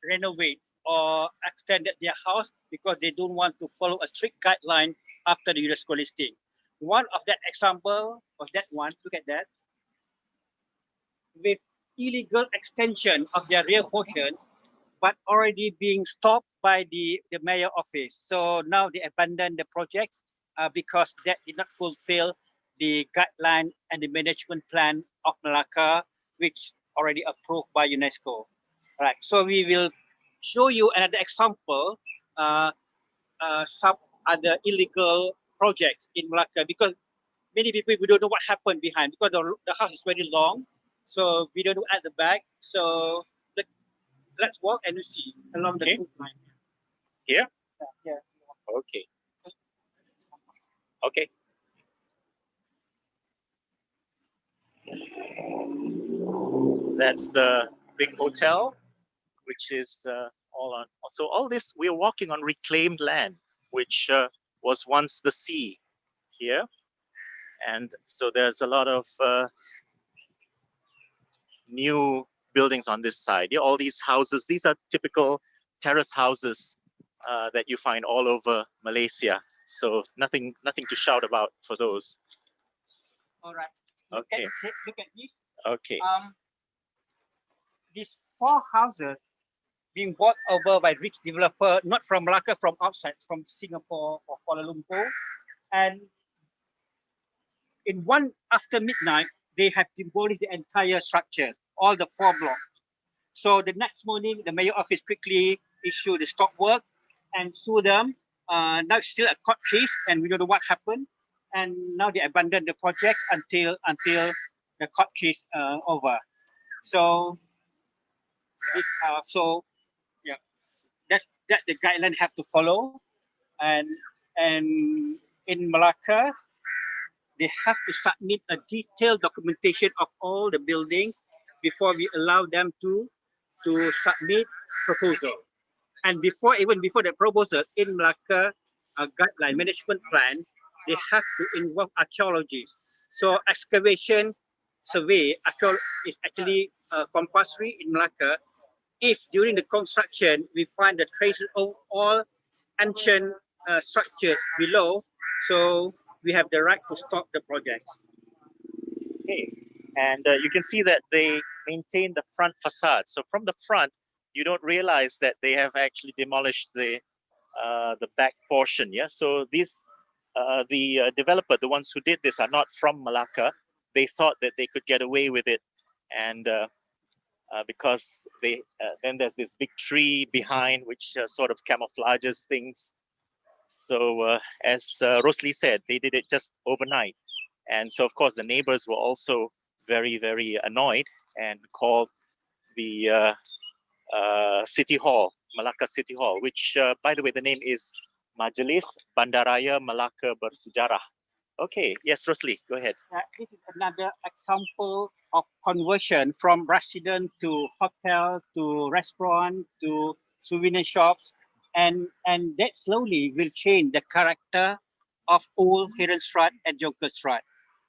renovate or extended their house because they don't want to follow a strict guideline after the UNESCO listing. One of that example was that one, look at that, with illegal extension of their rear portion, but already being stopped by the mayor office. So now they abandoned the project because that did not fulfill the guideline and the management plan of Malacca, which already approved by UNESCO. Right. So we will show you another example, some other illegal projects in Malacca, because many people, we don't know what happened behind, because the house is very long, so we don't know at the back. So let's walk and we see along the line. Here? Yeah. Okay. Okay. That's the big hotel, which is all on. So all this, we're walking on reclaimed land, which was once the sea here. And so there's a lot of new buildings on this side. Yeah, all these houses, these are typical terrace houses that you find all over Malaysia. So nothing to shout about for those. All right. Okay. Look at this. Okay. These four houses being bought over by rich developer, not from Malacca, from outside, from Singapore or Kuala Lumpur. And in one after midnight, they have demolished the entire structure, all the 4 blocks. So the next morning, the mayor office quickly issued the stop work and sue them. Now it's still a court case, and we don't know what happened. And now they abandoned the project until the court case over. So yeah, that's the guideline have to follow. And in Malacca, they have to submit a detailed documentation of all the buildings before we allow them to submit proposal. And even before the proposal, in Malacca guideline management plan, they have to involve archaeology. So excavation survey is actually compulsory in Malacca. If during the construction we find the traces of all ancient structures below, so we have the right to stop the project. Okay, and you can see that they maintain the front facade. So from the front, you don't realize that they have actually demolished the back portion. Yeah, so these the developer, the ones who did this, are not from Malacca. They thought that they could get away with it, and because then there's this big tree behind which sort of camouflages things. So as Rosli said, they did it just overnight. And so, of course, the neighbors were also very, very annoyed and called the City Hall, Malacca City Hall, which, by the way, the name is Majelis Bandaraya Malacca Bersejarah. Okay, yes, Rosli, go ahead. This is another example of conversion from resident to hotel to restaurant to souvenir shops, and that slowly will change the character of old Herenstraat and Jonkerstraat.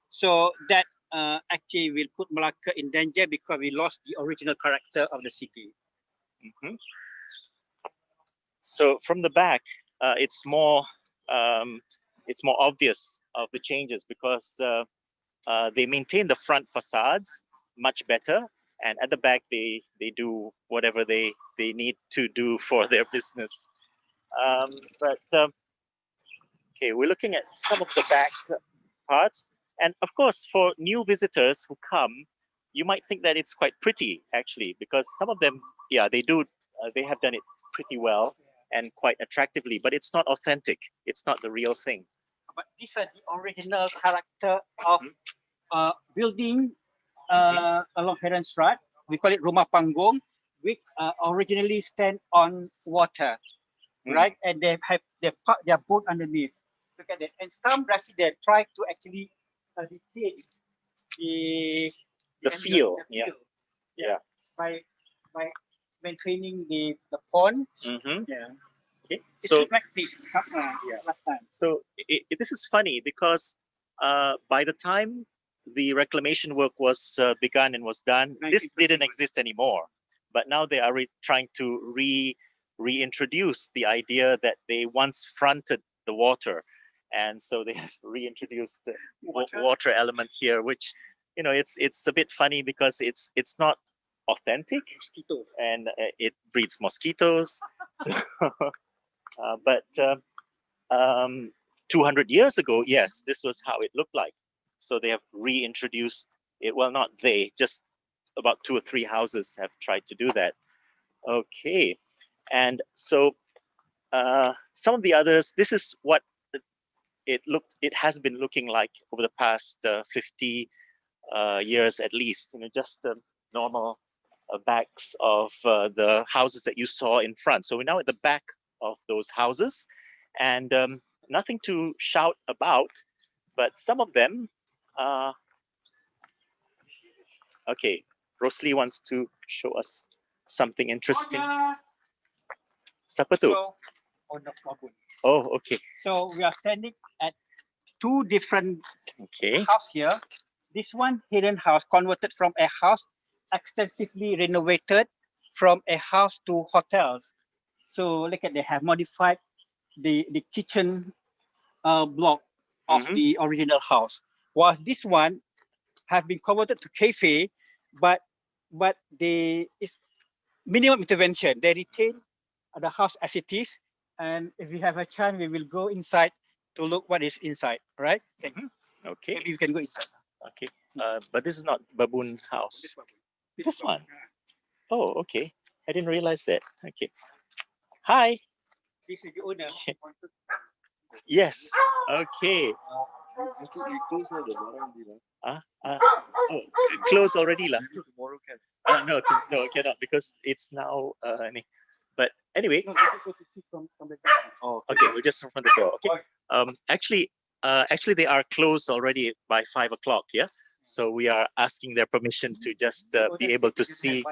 So that actually will put Malacca in danger because we lost the original character of the city. Mm-hmm. So from the back, it's more obvious of the changes because they maintain the front facades much better, and at the back they do whatever they need to do for their business. Okay, we're looking at some of the back parts, and of course for new visitors who come, you might think that it's quite pretty actually, because some of them, yeah, they have done it pretty well and quite attractively, but it's not authentic. It's not the real thing. But these are the original character of building along Herenstraat. We call it Rumah Panggung, which originally stand on water, right? And they park their boat underneath. Look at that. And some residents try to actually retain the feel. Yeah. By maintaining the pond. Mm-hmm. Yeah. Okay. It's So like this. Last time. So this is funny because by the time the reclamation work was begun and was done, this didn't exist anymore. But now they are trying to reintroduce the idea that they once fronted the water, and so they have reintroduced the water element here, which, you know, it's a bit funny because it's not authentic, and it breeds mosquitoes. So, but 200 years ago, yes, this was how it looked like. So they have reintroduced it. Well, not they, just about 2 or 3 houses have tried to do that. Okay, and so some of the others, this is what it has been looking like over the past 50 years at least. You know, just normal backs of the houses that you saw in front. So we're now at the back of those houses, and nothing to shout about, but some of them. Okay, Rosli wants to show us something interesting. Siapa tu? Oh, okay. So we are standing at 2 different house here. This one hidden house converted from a house extensively renovated from a house to hotels. So look at, they have modified the kitchen block of the original house. While this one have been converted to cafe, but it's minimum intervention. They retain the house as it is, and if we have a chance, we will go inside to look what is inside. Right? Okay. Maybe you can go inside. Okay, but this is not baboon house. This one. Oh, okay. I didn't realize that. Okay. Hi. This is the owner. Yes. Okay. Close already lah. No, no, cannot because it's now. But anyway. Okay, we'll just from the door. Okay. Actually, they are closed already by 5 o'clock. Yeah. So we are asking their permission to just be able to see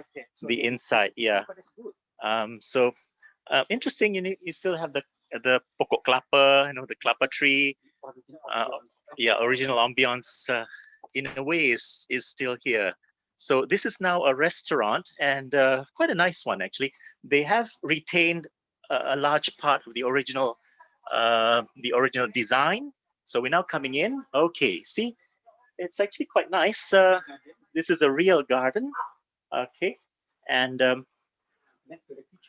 the inside. Yeah. So interesting. You still have the pokok kelapa, the kelapa tree. Yeah, original ambience in a way is still here. So this is now a restaurant and quite a nice one actually. They have retained a large part of the original design. So we're now coming in. Okay, see, it's actually quite nice. This is a real garden. Okay, and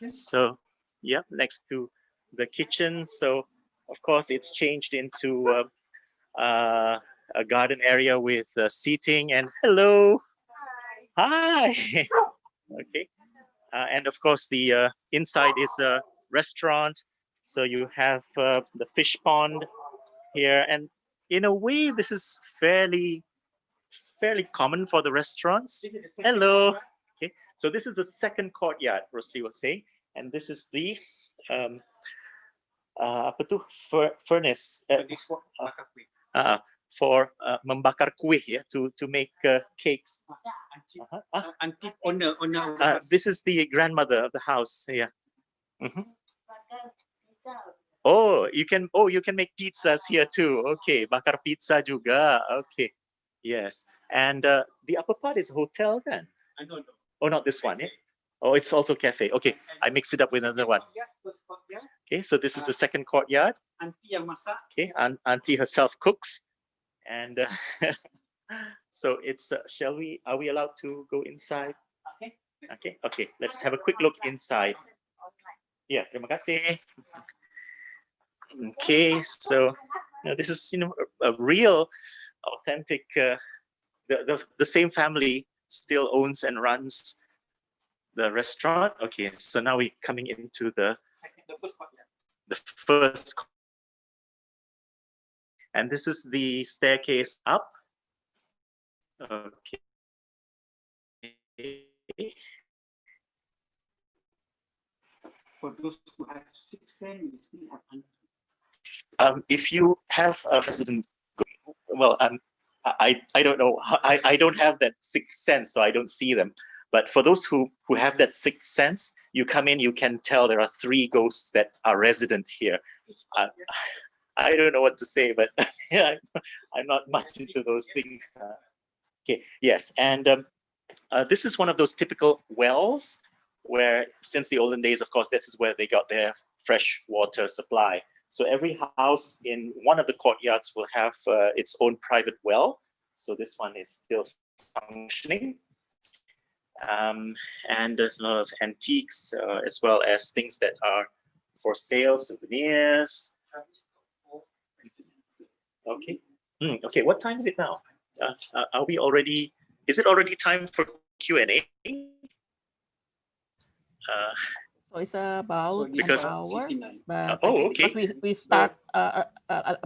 so yeah, next to the kitchen. So of course it's changed into a garden area with seating and hello. Hi. Okay. And of course the inside is a restaurant. So you have the fish pond here, and in a way this is fairly common for the restaurants. Hello. Okay. So this is the second courtyard, Rosli was saying, and this is the apa tu furnace for membakar kuih, yeah, to make cakes. This is the grandmother of the house. Yeah. Oh, you can make pizzas here too. Okay, bakar pizza juga. Okay, yes. And the upper part is hotel then. Oh, not this one. Yeah? Oh, it's also cafe. Okay, I mixed it up with another one. Okay, so this is the second courtyard. Okay, and auntie herself cooks. And so it's are we allowed to go inside? Okay, let's have a quick look inside. Yeah, terima kasih. Okay, so this is a real authentic the same family still owns and runs the restaurant. Okay, so now we're coming into the first, and this is the staircase up. Okay. For those who have sixth sense, you still have. If you have a resident, well, I don't know. I don't have that sixth sense, so I don't see them. But for those who have that sixth sense, you come in, you can tell there are 3 ghosts that are resident here. I don't know what to say, but I'm not much into those things. Okay, yes, and this is one of those typical wells where, since the olden days, of course, this is where they got their fresh water supply. So every house in one of the courtyards will have its own private well. So this one is still functioning. And a lot of antiques, as well as things that are for sale, souvenirs. Okay. Okay, what time is it now? Are we already, is it already time for Q&A? So it's about because, 1 hour, but oh, okay. because we start a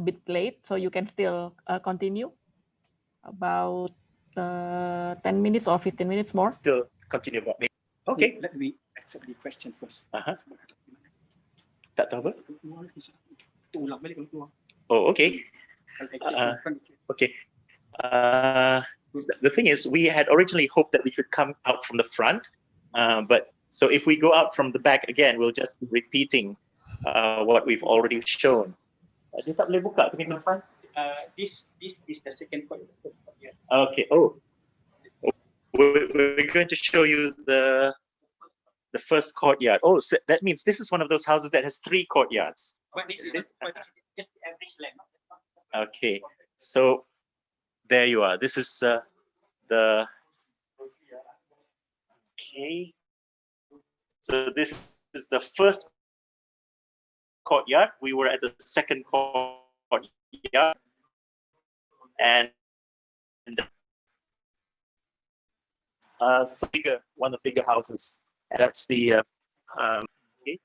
bit late, so you can still continue about 10 minutes or 15 minutes more. Still continue about me. Okay. Let me accept the question first. Tak tahu apa? Oh, okay. Okay. The thing is, we had originally hoped that we could come out from the front, but so if we go out from the back again, we'll just be repeating what we've already shown. Dia tak boleh buka pintu depan. This is the second point. Okay. Oh, we're going to show you the first courtyard. Oh, so that means this is one of those houses that has 3 courtyards. But this is just the average land. Okay, so there you are. This is the. Okay. So this is the first courtyard. We were at the second courtyard, and one of the bigger houses. And that's the okay.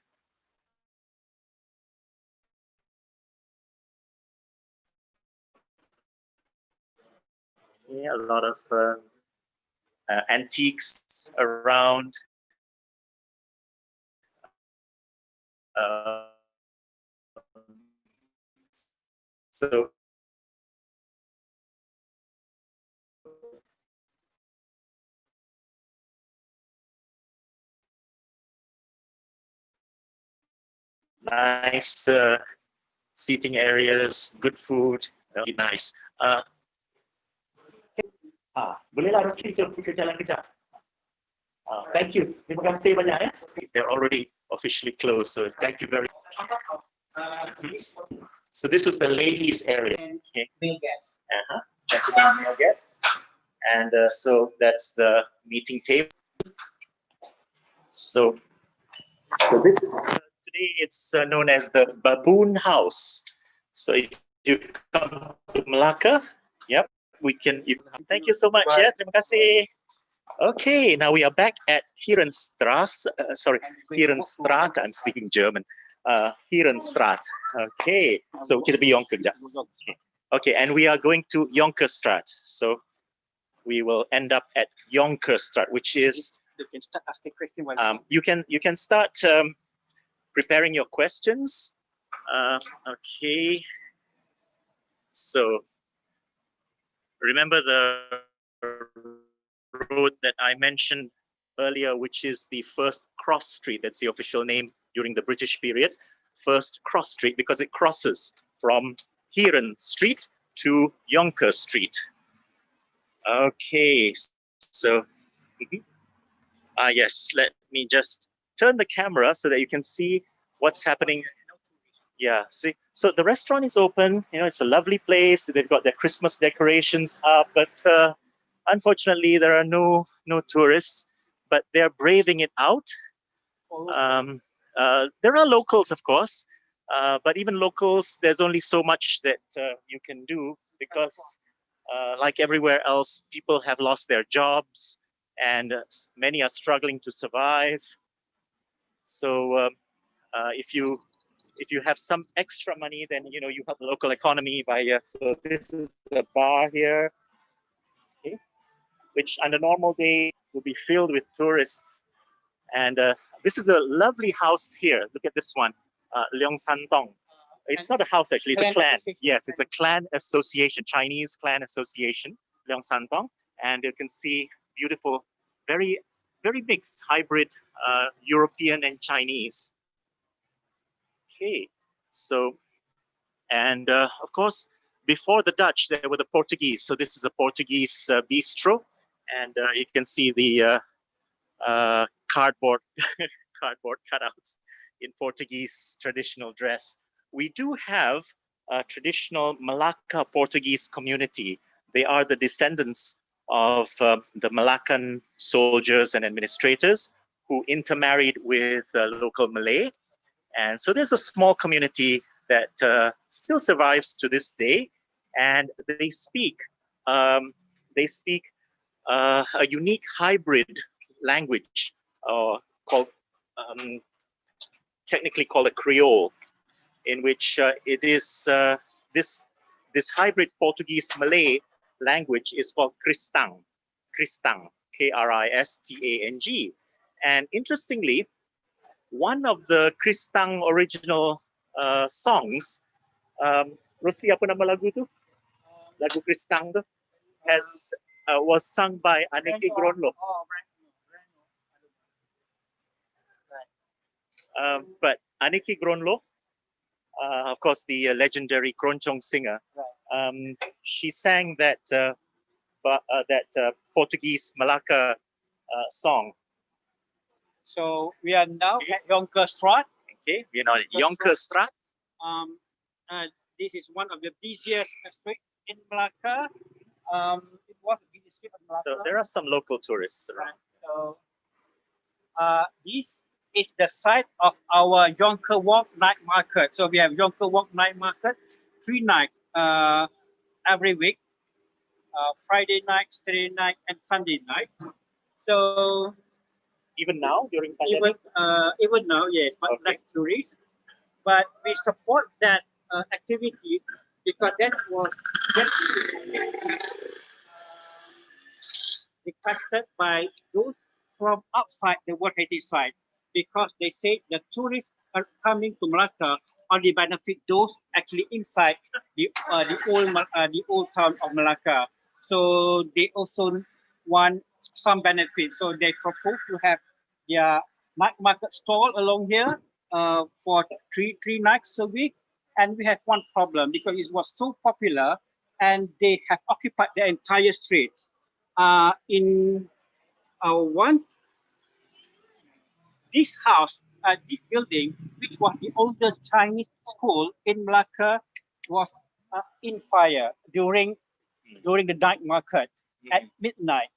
Yeah, a lot of antiques around. So nice seating areas, good food, really nice. Bolehlah Rosli jumpa ke jalan kejap. Thank you. Terima kasih banyak ya. They're already officially closed, so thank you very much. So this was the ladies' area. Okay. Male guests. That's the male guests. And so that's the meeting table. So this is today it's known as the Baboon House. So if you come to Malacca, yep, thank you so much. Yeah, terima kasih. Okay, now we are back at Herenstraat. Herenstraat. I'm speaking German. Herenstraat. Okay, so kita pergi Jonker kejap. Okay, and we are going to Jonkerstraat. So we will end up at Jonkerstraat, which is You can start asking questions. you can start preparing your questions. Okay. So remember the road that I mentioned earlier, which is the first cross street. That's the official name during the British period. First cross street because it crosses from Heren Street to Jonker Street. Okay, so yes, let me just turn the camera so that you can see what's happening. Yeah, see, so the restaurant is open. You know, it's a lovely place. They've got their Christmas decorations up, but unfortunately, there are no tourists. But they're braving it out. There are locals, of course, but even locals, there's only so much that you can do because, like everywhere else, people have lost their jobs, and many are struggling to survive. So if you have some extra money, then you help the local economy by. So this is a bar here, okay, which on a normal day will be filled with tourists. And this is a lovely house here. Look at this one, Leong San Tong. It's not a house actually; it's a clan. Yes, it's a clan association, Chinese clan association, Leong San Tong. And you can see beautiful, very mixed hybrid European and Chinese. Okay, so, and of course, before the Dutch, there were the Portuguese. So this is a Portuguese bistro, and you can see the cardboard cutouts in Portuguese traditional dress. We do have a traditional Malacca Portuguese community. They are the descendants of the Malaccan soldiers and administrators who intermarried with local Malay. And so there's a small community that still survives to this day, and they speak a unique hybrid language called technically called a Creole, in which it is this hybrid Portuguese Malay language is called Kristang, Kristang, and interestingly, one of the Kristang original songs, Rosli, apa nama lagu tu? Lagu Kristang tu was sung by Aneke Gronlo. But Aneke Gronlo, of course, the legendary Keroncong singer, she sang that Portuguese Malacca song. So we are now at Jonkerstraat. Okay, we are now at Jonkerstraat. This is one of the busiest streets in Malacca. It was the busiest street in Malacca. So there are some local tourists around. So this is the site of our Jonker Walk night market. So we have Jonker Walk night market 3 nights every week. Friday night, Saturday night, and Sunday night. So even now during pandemic? Even now, yes, but Okay. less tourists. But we support that activity because that was requested by those from outside the World Heritage Site, because they say the tourists are coming to Malacca only benefit those actually inside the old town of Malacca. So they also want some benefit. So they propose to have their night market stall along here for three nights a week. And we have one problem because it was so popular and they have occupied the entire street. In this house, this building, which was the oldest Chinese school in Malacca, was in fire during the night market at midnight.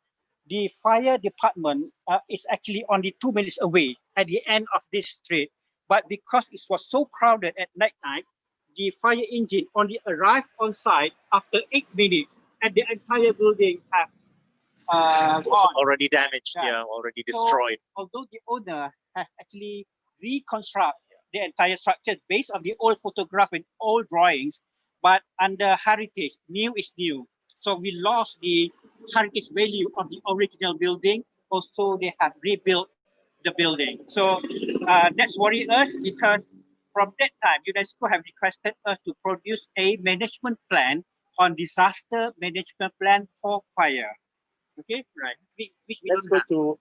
The fire department is actually only 2 minutes away at the end of this street. But because it was so crowded at night, the fire engine only arrived on site after 8 minutes, and the entire building have was already damaged, already destroyed. So, although the owner has actually reconstructed the entire structure based on the old photograph and old drawings, but under heritage, new is new. So we lost the heritage value of the original building. Also, they have rebuilt the building. So that's worried us because from that time, UNESCO have requested us to produce a management plan on disaster management plan for fire. Okay, right. Let's go to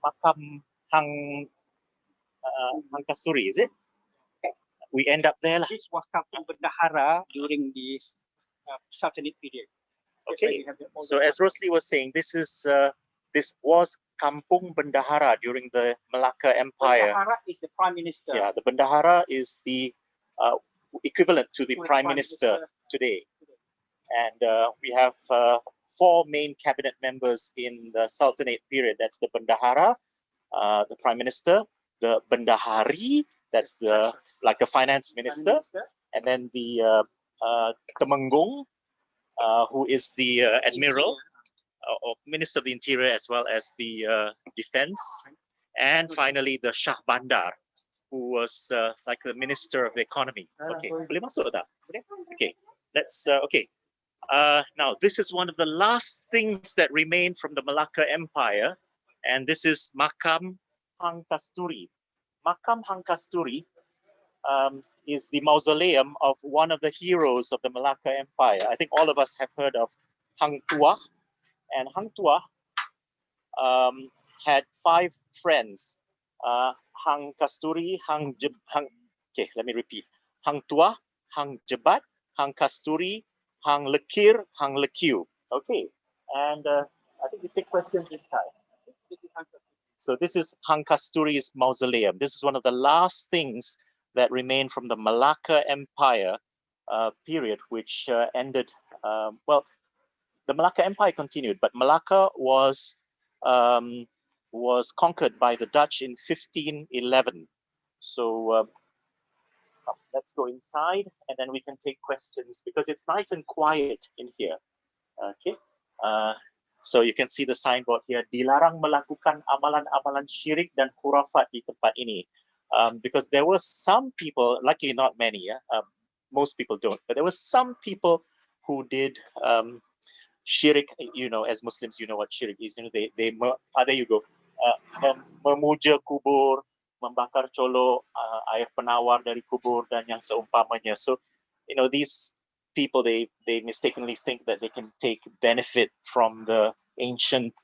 Makam Hang Kasturi, is it? We end up there. This was Kampong Blanda during the Sultanate period. Okay. So as Rosli was saying, this was Kampung Bendahara during the Malacca Empire. Bendahara is the prime minister. Yeah, the Bendahara is the equivalent to the prime minister today. And we have 4 main cabinet members in the Sultanate period. That's the Bendahara, the prime minister, the Bendahari, that's like a finance minister, and then the Temenggung, who is the admiral or minister of the interior, as well as the defense, and finally the Shah Bandar, who was like the minister of the economy. Okay, boleh masuk tak? Okay, let's okay. Now, this is one of the last things that remained from the Malacca Empire, and this is Makam Hang Kasturi. Makam Hang Kasturi is the mausoleum of one of the heroes of the Malacca Empire. I think all of us have heard of Hang Tuah, and Hang Tuah had 5 friends. Hang Kasturi, okay, let me repeat. Hang Tuah, Hang Jebat, Hang Kasturi, Hang Lekir, Hang Lekiu. Okay, and I think we take questions inside. So this is Hang Kasturi's mausoleum. This is one of the last things that remained from the Malacca Empire period, which ended, well, the Malacca Empire continued, but Malacca was conquered by the Dutch in 1511. So let's go inside and then we can take questions because it's nice and quiet in here. Okay. So you can see the signboard here, dilarang melakukan amalan-amalan syirik dan khurafat di tempat ini. Because there were some people, luckily not many, most people don't, but there were some people who did syirik. You know, as Muslims, you know what syirik is. You know, there you go. Memuja kubur, membakar colo, air penawar dari kubur dan yang seumpamanya. So, you know, these people, they mistakenly think that they can take benefit from the ancient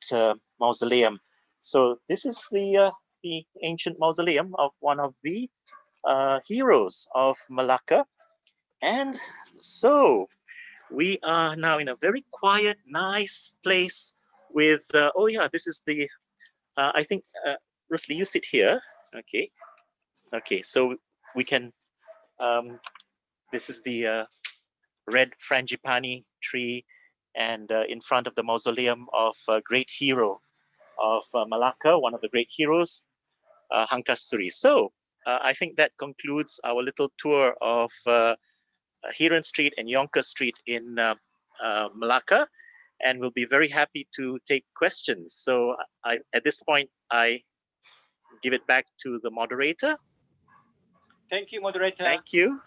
mausoleum. So this is the ancient mausoleum of one of the heroes of Malacca. And so we are now in a very quiet, nice place with, oh yeah, this is the, I think, Rosli, you sit here. Okay. Okay, so we can, this is the red frangipani tree, and in front of the mausoleum of a great hero of Malacca, one of the great heroes, Hang Kasturi. So I think that concludes our little tour of Hiran Street and Yonker Street in Malacca. and we'll be very happy to take questions. So at this point, I give it back to the moderator. Thank you, moderator. Thank you.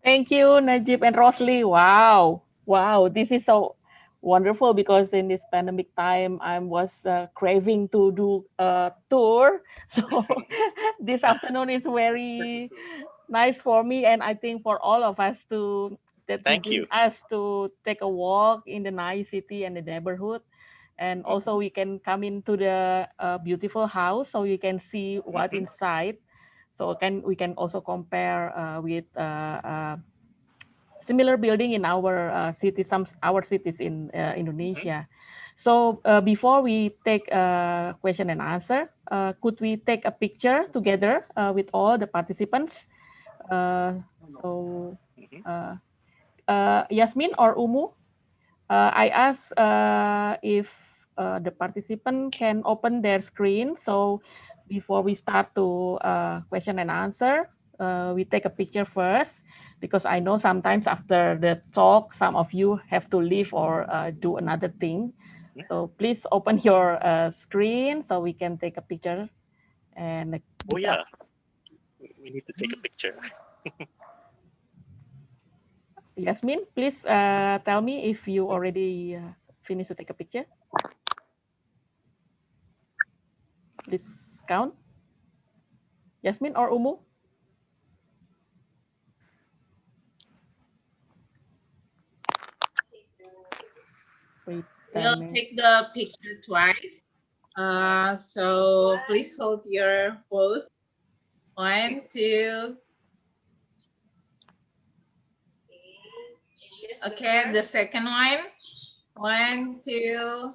Thank you, Najib and Rosli. Wow. Wow. This is so wonderful because in this pandemic time, I was craving to do a tour. So this afternoon is very nice for me. And I think for all of us to Thank bring you. us to take a walk in the nice city and the neighborhood. And also we can come into the beautiful house so you can see what inside. So we can also compare with similar building in our cities, our cities in Indonesia. So before we take a question and answer, could we take a picture together with all the participants? Yasmin or Umu, I asked if the participant can open their screen. So before we start to question and answer, we take a picture first, because I know sometimes after the talk, some of you have to leave or do another thing. So please open your screen so we can take a picture. And oh yeah, we need to take a picture. Yasmin, please tell me if you already finished to take a picture. Please count. Yasmin or Umu? We'll take the picture twice. So please hold your pose. 1, 2. Okay, the second one. 1, 2.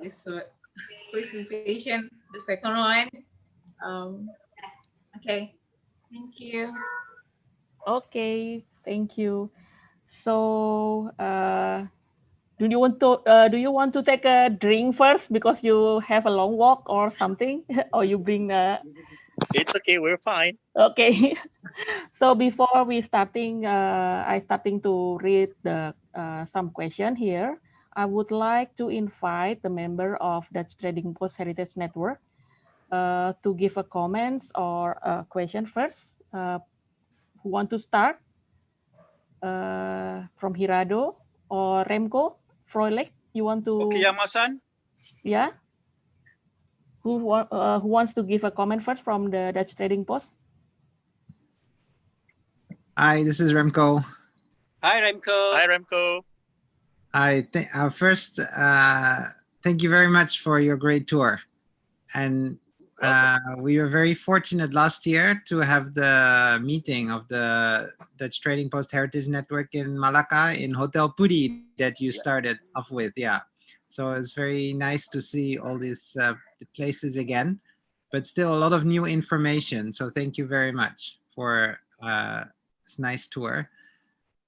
Please be patient. The second one. Okay. Thank you. Okay, thank you. So, do you want to take a drink first because you have a long walk or something, or you bring a? It's okay, we're fine. Okay. So before we starting, I starting to read the some question here. I would like to invite the member of Dutch Trading Post Heritage Network to give a comments or a question first. Who want to start? From Hirado or Remco? Froelich, you want to? Okay, Yamasan. Yeah. Who wants to give a comment first from the Dutch Trading Post? Hi, this is Remco. Hi, Remco. Hi, Remco. First, thank you very much for your great tour. And we were very fortunate last year to have the meeting of the Dutch Trading Post Heritage Network in Malacca in Hotel Pudi that you started off with. Yeah. So it's very nice to see all these places again, but still a lot of new information. So thank you very much for this nice tour.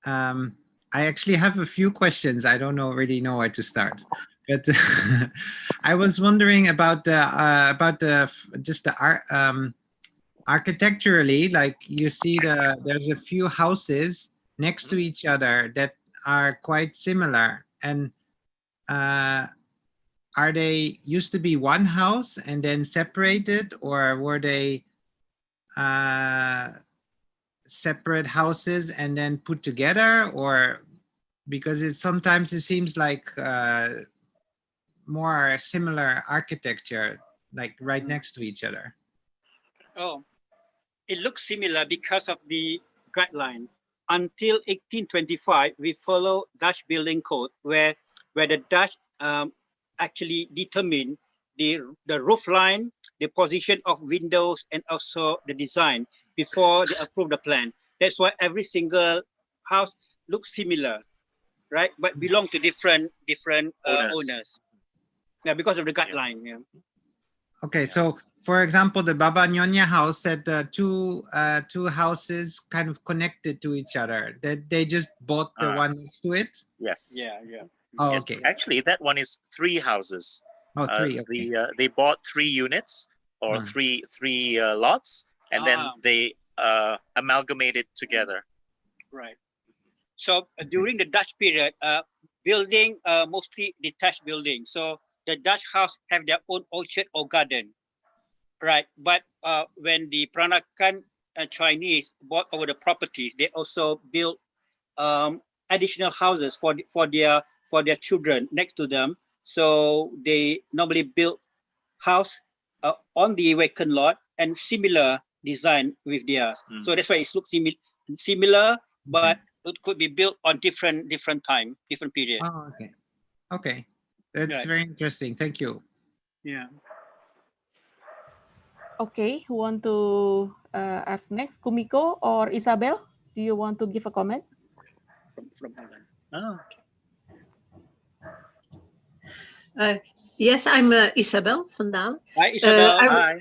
I actually have a few questions. I don't really know where to start, but I was wondering about architecturally, like you see there's a few houses next to each other that are quite similar, and are they used to be one house and then separated, or were they separate houses and then put together? Or because sometimes it seems like more similar architecture, like right next to each other. Oh, it looks similar because of the guideline. Until 1825, we follow Dutch building code where the Dutch actually determine the roof line, the position of windows, and also the design before they approve the plan. That's why every single house looks similar, right? But belong to different owners. Yeah, because of the guideline. Yeah. Okay, so for example, the Baba Nyonya house said two houses kind of connected to each other. That they just bought the one next to it. Yes. Yeah. Oh, yes. okay. Actually, that one is 3 houses. Oh, 3. Okay. They bought 3 units or three lots, and then they amalgamated together. Right. So during the Dutch period, building mostly detached buildings. So the Dutch house have their own orchard or garden, right? But when the Peranakan Chinese bought over the properties, they also built additional houses for their children next to them. So they normally build house on the vacant lot and similar design with theirs. So that's why it looks similar, but it could be built on different time, different period. Oh, okay. Okay. That's Right. very interesting. Thank you. Yeah. Okay, who want to ask next? Kumiko or Isabel? Do you want to give a comment? From Holland. Oh, Yes, I'm Isabel van Daan. Hi, Isabel. Hi.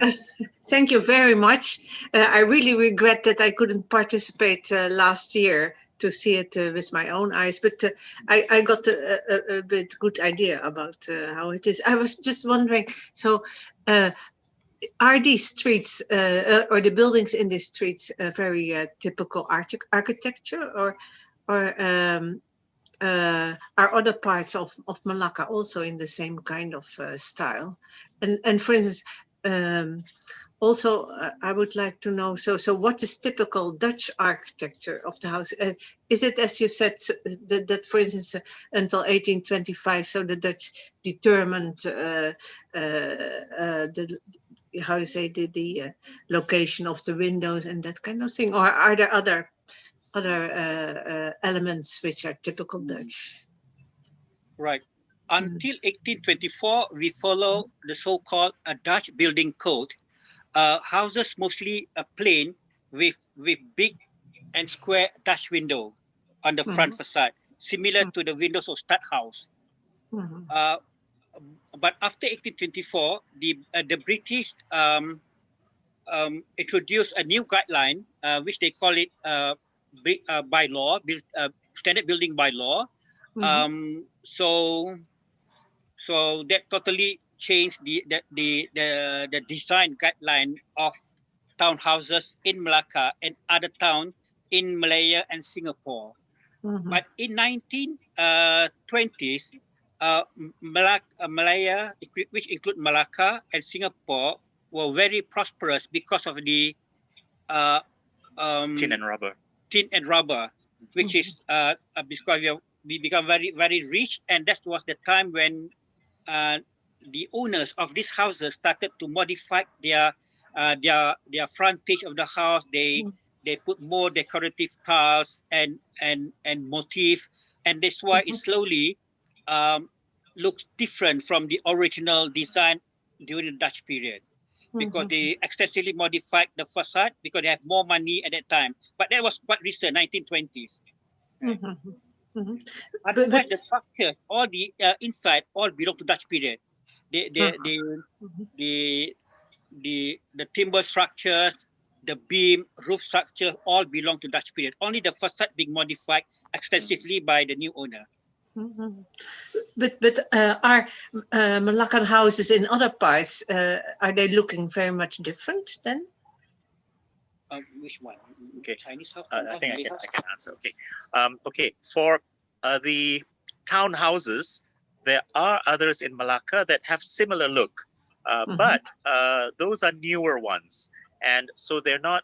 Thank you very much. I really regret that I couldn't participate last year to see it with my own eyes, but I got a bit good idea about how it is. I was just wondering, so are these streets or the buildings in these streets very typical architecture, or are other parts of Malacca also in the same kind of style? And for instance, also I would like to know, so what is typical Dutch architecture of the house? Is it, as you said, that for instance until 1825, so the Dutch determined the how you say the location of the windows and that kind of thing, or are there other elements which are typical Dutch? Right. Until 1824, we follow the so-called Dutch building code. Houses mostly plain with big and square Dutch window on the front facade, similar to the windows of Stadthouse. But after 1824, the British introduced a new guideline, which they call it bylaw, standard building bylaw. So that totally changed the design guideline of townhouses in Malacca and other towns in Malaya and Singapore. But in 1920s, Malaya, which include Malacca and Singapore, were very prosperous because of the tin and rubber. Tin and rubber, which is because we become very, very rich, and that was the time when the owners of these houses started to modify their frontage of the house. They put more decorative tiles and motif, and that's why it slowly looks different from the original design during the Dutch period, because they extensively modified the facade because they have more money at that time. But that was quite recent, 1920s. Otherwise, the structure, all the inside, all belong to Dutch period. The timber structures, the beam, roof structures, all belong to Dutch period. Only the facade being modified extensively by the new owner. But are Malaccan houses in other parts, are they looking very much different then? Which one? Okay, Chinese house? I think I can answer. Okay, okay. For the townhouses, there are others in Malacca that have similar look, but those are newer ones, and so they're not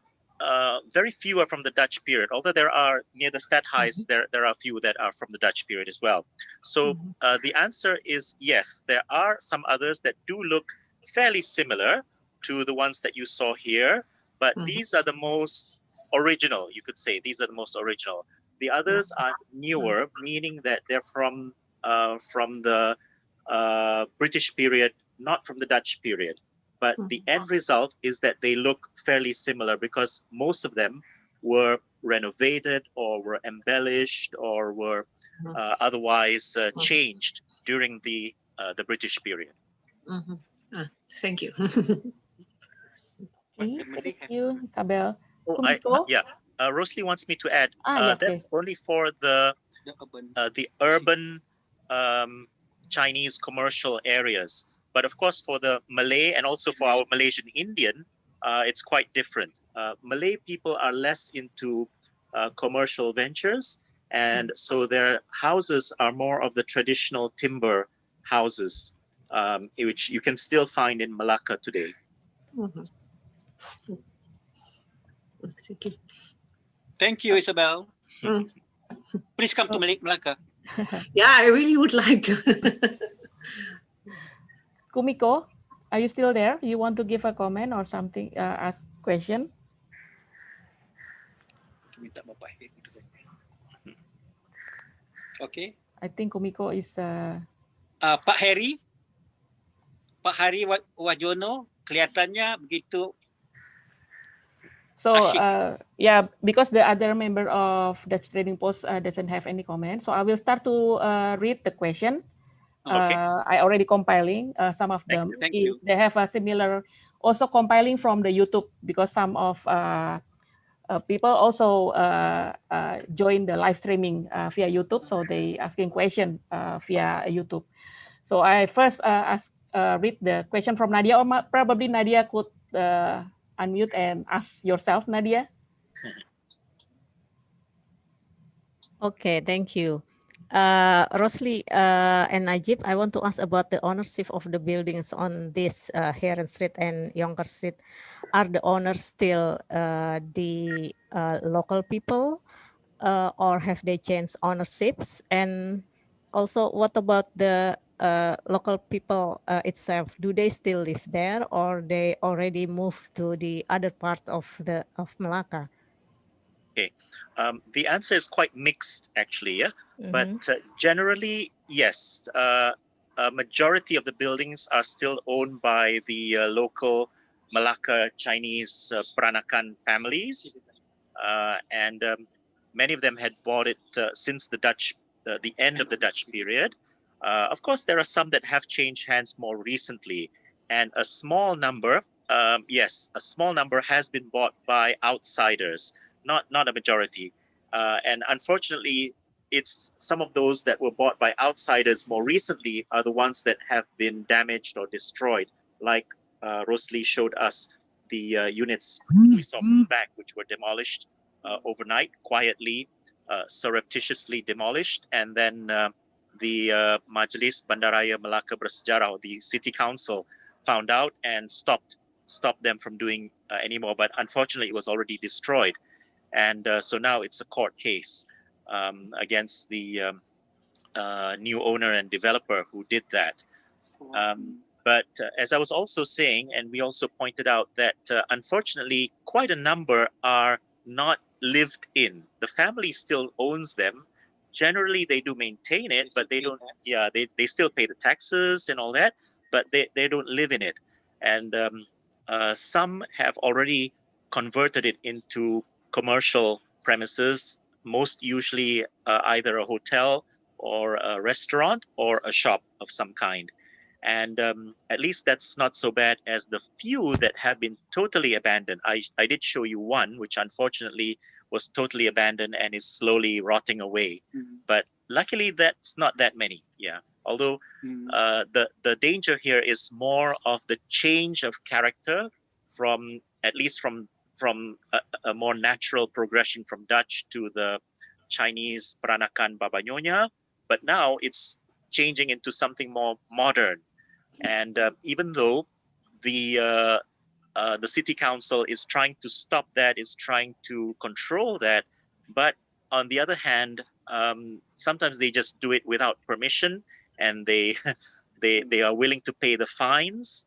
very few are from the Dutch period. Although there are near the Stadthuis, there are a few that are from the Dutch period as well. So the answer is yes. There are some others that do look fairly similar to the ones that you saw here, but these are the most original. You could say these are the most original. The others are newer, meaning that they're from the British period, not from the Dutch period. But the end result is that they look fairly similar because most of them were renovated or were embellished or were otherwise changed during the British period. Thank you. Okay, thank you, Isabel. Oh, Rosli wants me to add. That's only for the urban Chinese commercial areas. But of course, for the Malay and also for our Malaysian Indian, it's quite different. Malay people are less into commercial ventures, and so their houses are more of the traditional timber houses, which you can still find in Malacca today. Thank you. Thank you, Isabel. Please come to Malacca. Yeah, I really would like to. Kumiko, are you still there? You want to give a comment or something, ask question? Okay. I think Kumiko is... Pak Heri Wajono, kelihatannya begitu. So yeah, because the other member of Dutch Trading Post doesn't have any comment, so I will start to read the question. Okay. I already compiling some of them. Thank you. They have a similar, also compiling from the YouTube, because some of people also join the live streaming via YouTube, so they asking question via YouTube. So I first read the question from Nadia, or probably Nadia could unmute and ask yourself, Nadia. Okay, thank you. Rosli and Najib, I want to ask about the ownership of the buildings on this Heron Street and Yonker Street. Are the owners still the local people, or have they changed ownerships? And also, what about the local people itself? Do they still live there, or they already moved to the other part of Malacca? Okay, the answer is quite mixed, actually. Yeah, but generally, yes. A majority of the buildings are still owned by the local Malacca Chinese Peranakan families, and many of them had bought it since the end of the Dutch period. Of course, there are some that have changed hands more recently, and a small number, yes, a small number has been bought by outsiders. Not a majority, and unfortunately, it's some of those that were bought by outsiders more recently are the ones that have been damaged or destroyed. Like Rosli showed us the units we saw from the back, which were demolished overnight, quietly, surreptitiously demolished, and then the Majelis Bandaraya Melaka Bersejarah, the city council, found out and stopped them from doing anymore. But unfortunately, it was already destroyed. And so now it's a court case against the new owner and developer who did that. But as I was also saying, and we also pointed out that unfortunately, quite a number are not lived in. The family still owns them. Generally, they do maintain it, but they don't. Yeah, they still pay the taxes and all that, but they don't live in it. And some have already converted it into commercial premises, most usually either a hotel or a restaurant or a shop of some kind. And at least that's not so bad as the few that have been totally abandoned. I did show you one, which unfortunately was totally abandoned and is slowly rotting away. But luckily, that's not that many. Yeah. Although the danger here is more of the change of character from, at least from a more natural progression from Dutch to the Chinese Peranakan Baba Nyonya, but now it's changing into something more modern. And even though the city council is trying to stop that, is trying to control that, but on the other hand, sometimes they just do it without permission, and they are willing to pay the fines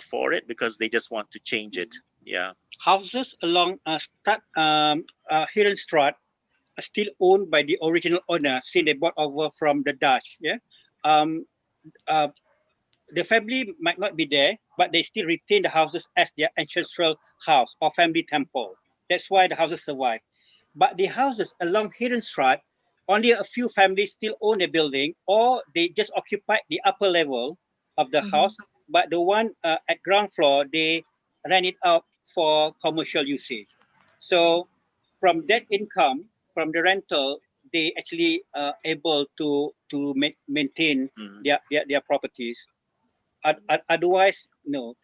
for it because they just want to change it. Yeah. Houses along Heron Street are still owned by the original owner since they bought over from the Dutch. Yeah, the family might not be there, but they still retain the houses as their ancestral house or family temple. That's why the houses survive. But the houses along Heron Street, only a few families still own the building, or they just occupy the upper level of the house. But the one at ground floor, they rent it out for commercial usage. So from that income, from the rental, they actually able to maintain their properties. Otherwise, no.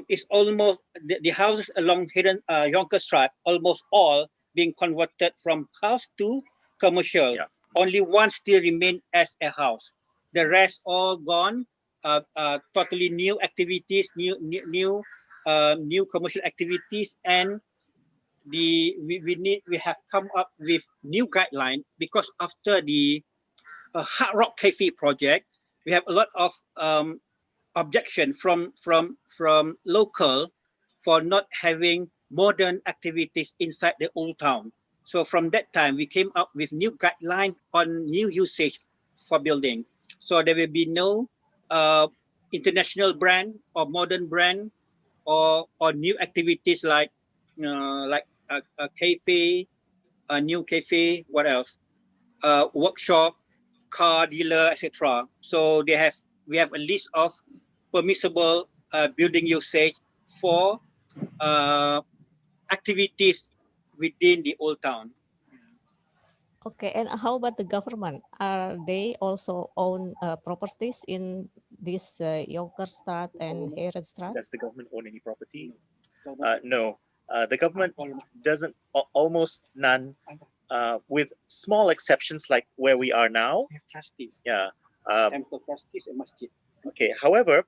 it's almost the houses along Jonkerstraat almost all being converted from house to commercial. Yeah. Only one still remain as a house. The rest all gone. Totally new activities, new commercial activities, and we have come up with new guideline because after the Hard Rock Cafe project, we have a lot of objection from local for not having modern activities inside the old town. So from that time, we came up with new guidelines on new usage for building. So there will be no international brand or modern brand or new activities like a cafe, a new cafe, what else? Workshop, car dealer, etc. So we have a list of permissible building usage for activities within the old town. Okay, and how about the government? Are they also own properties in this Jonkerstraat and Herenstraat? Does the government own any property? No, the government doesn't. Almost none, with small exceptions like where we are now. We have trustees. Yeah. Temple trustees and masjid. Okay. However,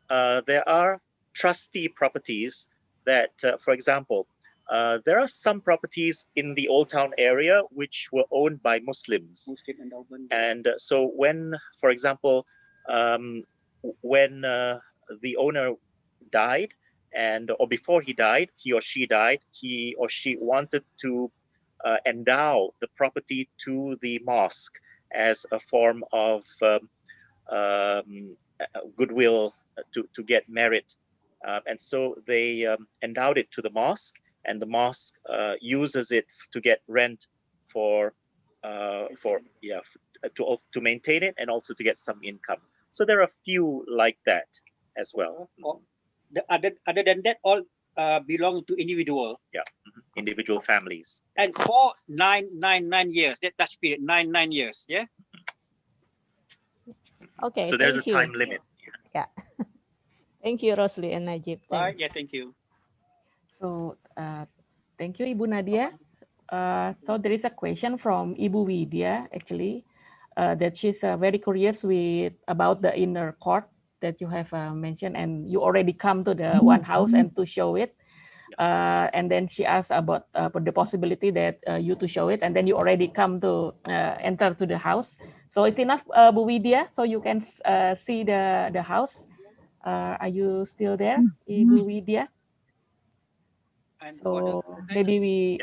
there are trustee properties that, for example, there are some properties in the Old Town area which were owned by Muslims. And so when, for example, when the owner died, or before he died, he or she died, he or she wanted to endow the property to the mosque as a form of goodwill to get merit. And so they endowed it to the mosque, and the mosque uses it to get rent to maintain it and also to get some income. So there are a few like that as well. Other than that, all belong to individual. Yeah, individual families. And for 9 years, that's period 9 years. Yeah. Okay. So there's a thank you. time limit. Yeah. Thank you, Rosli and Najib. Right. Yeah. Thank you. So thank you, Ibu Nadia. So there is a question from Ibu Widya, actually, that she's very curious about the inner court that you have mentioned, and you already come to the one house and to show it. And then she asked about the possibility that you to show it, and then you already come to enter to the house. So it's enough, Bu Widya, so you can see the house. Are you still there, Ibu Widya? And so maybe we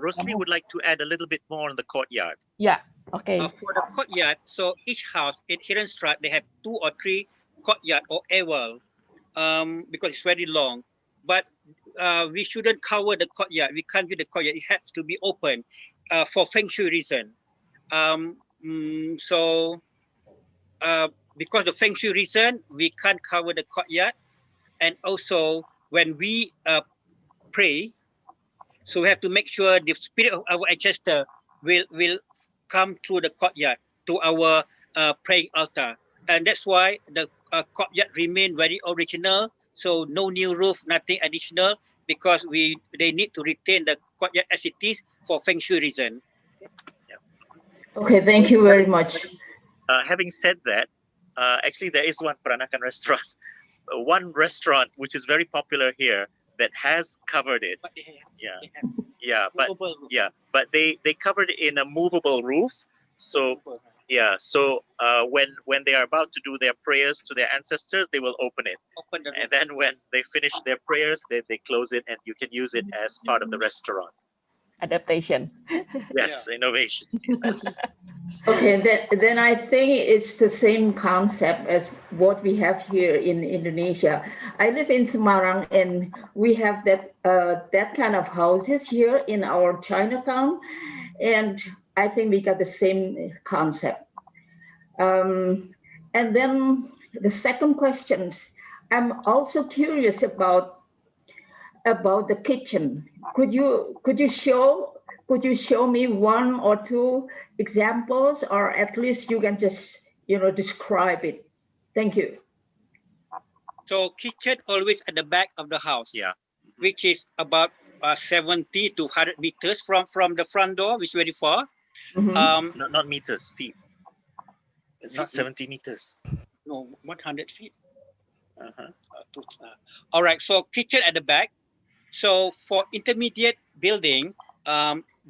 Rosli would like to add a little bit more on the courtyard. Yeah. Okay. For the courtyard, so each house in Herenstraat, they have 2 or 3 courtyard or ewel, because it's very long. But we shouldn't cover the courtyard. We can't do the courtyard. It has to be open for feng shui reason. Because the feng shui reason, we can't cover the courtyard. And also when we pray, so we have to make sure the spirit of our ancestor will come through the courtyard to our praying altar. And that's why the courtyard remain very original. So no new roof, nothing additional, because they need to retain the courtyard as it is for feng shui reason. Okay, thank you very much. Having said that, actually there is one Peranakan restaurant, one restaurant which is very popular here that has covered it. But they covered it in a movable roof. So when they are about to do their prayers to their ancestors, they will open it. And then when they finish their prayers, they close it, and you can use it as part of the restaurant. Adaptation. Yes, innovation. Okay, then I think it's the same concept as what we have here in Indonesia. I live in Semarang, and we have that kind of houses here in our Chinatown, and I think we got the same concept. And then the second question, I'm also curious about the kitchen. Could you show me 1 or 2 examples, or at least you can just describe it? Thank you. So kitchen always at the back of the house. Yeah. Which is about 70 to 100 meters from the front door, which is very far. Not meters, feet. It's not 70 meters. No, 100 feet. All right, so kitchen at the back. So for intermediate building,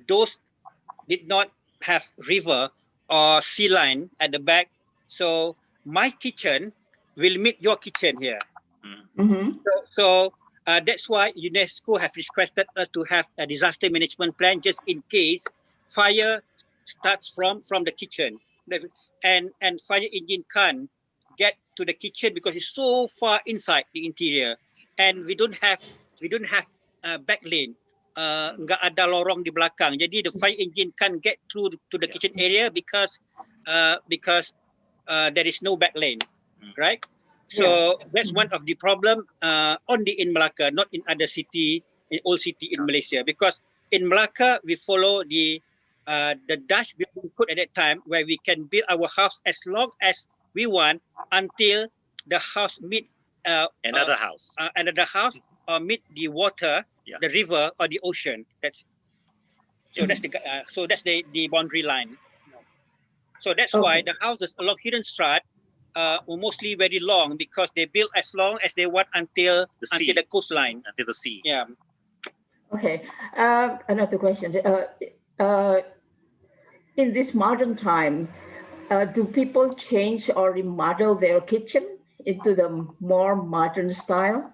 those did not have river or sea line at the back. So my kitchen will meet your kitchen here. So that's why UNESCO have requested us to have a disaster management plan just in case fire starts from the kitchen, and fire engine can't get to the kitchen because it's so far inside the interior, and we don't have back lane. Nggak ada lorong di belakang, jadi the fire engine can't get through to the kitchen area because there is no back lane, right? So that's one of the problem only in Malacca, not in other city, in old city in Malaysia. Because in Malacca we follow the Dutch building code at that time, where we can build our house as long as we want until the house meet another house or meet the water, the river or the ocean. That's that's the boundary line. So that's why the houses along Hidden Strat were mostly very long, because they built as long as they want until the coastline, until the sea. Yeah. Okay. Another question. In this modern time, do people change or remodel their kitchen into the more modern style?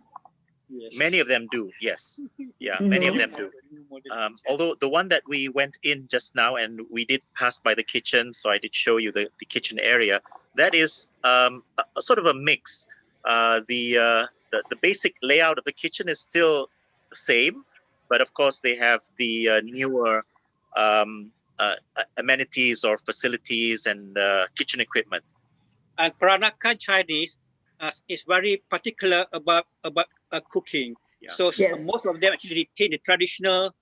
Yes. Many of them do, yes. Yeah, many of them do. Although the one that we went in just now and we did pass by the kitchen, so I did show you the kitchen area, that is a sort of a mix. The basic layout of the kitchen is still the same, but of course they have the newer amenities or facilities and kitchen equipment. And Peranakan Chinese is very particular about cooking. So most of them actually retain the traditional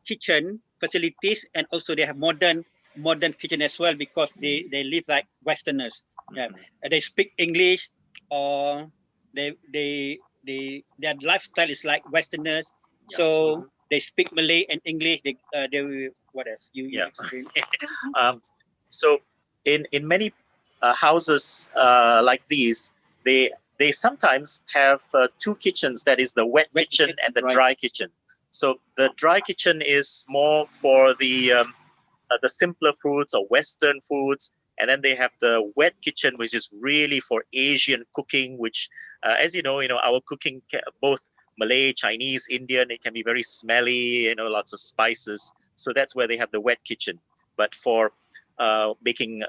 kitchen facilities, and also they have modern kitchen as well, because they live like Westerners. They speak English, or their lifestyle is like Westerners. So they speak Malay and English. They what else? So in many houses like these, they sometimes have two kitchens. That is the wet kitchen and the dry kitchen. So the dry kitchen is more for the simpler foods or Western foods, and then they have the wet kitchen, which is really for Asian cooking. Which, as you know, our cooking, both Malay, Chinese, Indian, it can be very smelly. Lots of spices. So that's where they have the wet kitchen. But for baking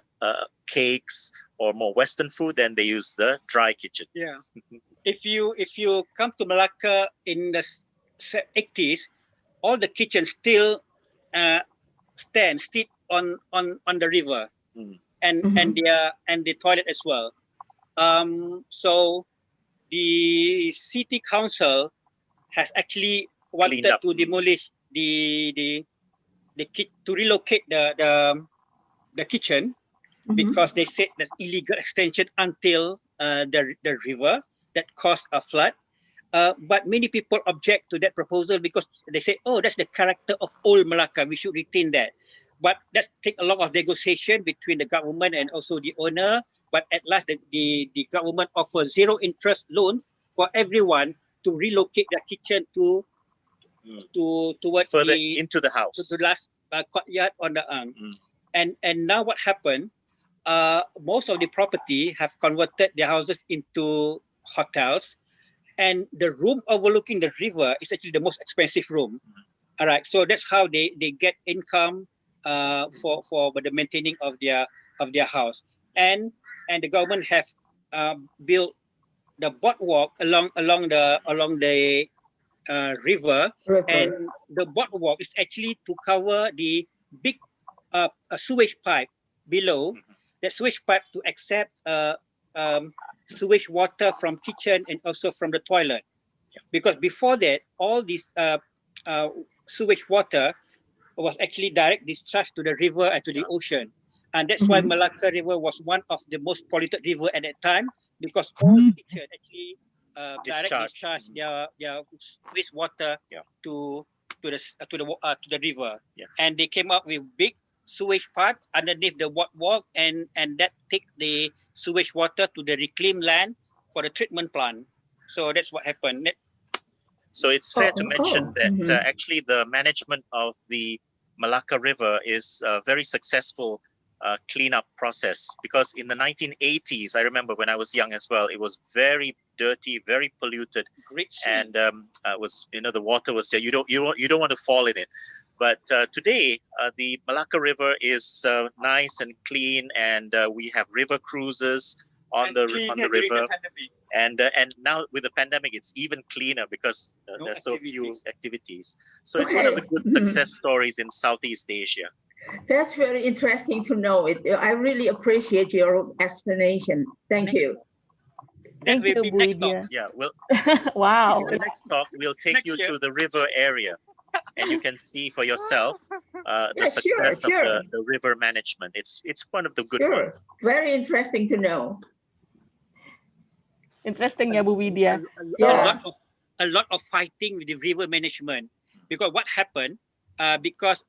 cakes or more Western food, then they use the dry kitchen. Yeah. If you come to Malacca in the 80s, all the kitchens still stand on the river, and the toilet as well. So the city council has actually wanted to demolish to relocate the kitchen, because they said that illegal extension until the river that caused a flood. But many people object to that proposal, because they say, oh, that's the character of old Malacca, we should retain that. But that take a lot of negotiation between the government and also the owner. But at last, the government offers zero interest loan for everyone to relocate their kitchen towards further into the house, to the last courtyard on the And now what happened? Most of the property have converted their houses into hotels, and the room overlooking the river is actually the most expensive room. All right, so that's how they get income for the maintaining of their house, and the government have built the boardwalk along the river, and the boardwalk is actually to cover the big sewage pipe below. The sewage pipe to accept sewage water from kitchen and also from the toilet, because before that all this sewage water was actually direct discharged to the river and to the ocean, and that's why Malacca River was one of the most polluted river at that time, because all kitchen actually direct discharge their wastewater to the river. And they came up with big sewage part underneath the wall, and that take the sewage water to the reclaimed land for the treatment plant. So that's what happened. So it's fair to mention that actually the management of the Malacca River is a very successful cleanup process, because in the 1980s, I remember when I was young as well, it was very dirty, very polluted, and was, you know, the water was there. You don't want to fall in it. But today, the Malacca River is nice and clean, and we have river cruises on the river. And now with the pandemic, it's even cleaner because there's so few activities. So it's one of the good success stories in Southeast Asia. That's very interesting to know. I really appreciate your explanation. Thank you. Thank you, Bu Widya. Yeah, well, wow. In the next talk, we'll take you to the river area, and you can see for yourself the success of the river management. It's one of the good ones. Very interesting to know. Interesting, ya, Bu Widya. A lot of fighting with the river management, because what happened? Because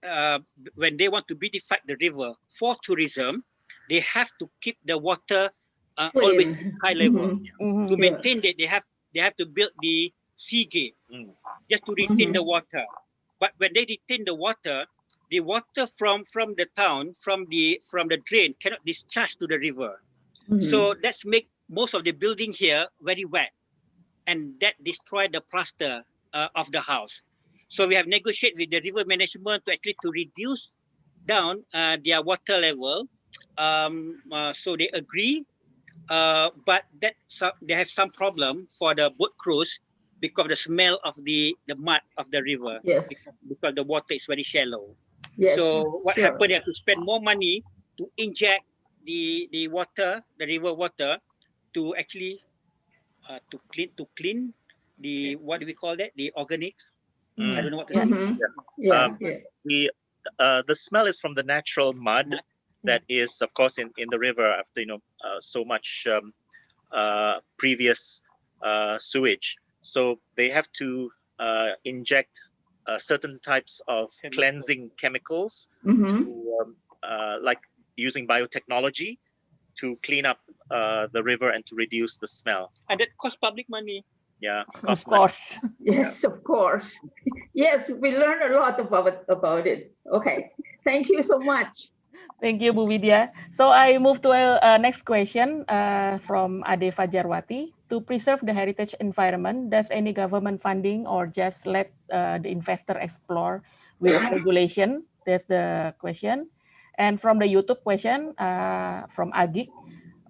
when they want to beautify the river for tourism, they have to keep the water always high level. To maintain that, they have to build the sea gate just to retain the water. But when they retain the water from the town, from the drain cannot discharge to the river. So that's make most of the building here very wet, and that destroy the plaster of the house. So we have negotiated with the river management to actually to reduce down their water level. So they agree, but they have some problem for the boat cruise because of the smell of the mud of the river. Yes. Because the water is very shallow. Yes, so what happened? They have to spend more money to inject the river water, to actually to clean the, what do we call that? The organics. I don't know what to say. The smell is from the natural mud that is, of course, in the river after so much previous sewage. So they have to inject certain types of cleansing chemicals, to, like using biotechnology, to clean up the river and to reduce the smell. And that costs public money. Yeah, of course. Yes, of course. Yes, we learned a lot about it. Okay, thank you so much. Thank you, Bu Widya. So I move to a next question from Ade Fajarwati. To preserve the heritage environment, does any government funding or just let the investor explore with regulation? That's the question. And from the YouTube question from Agik,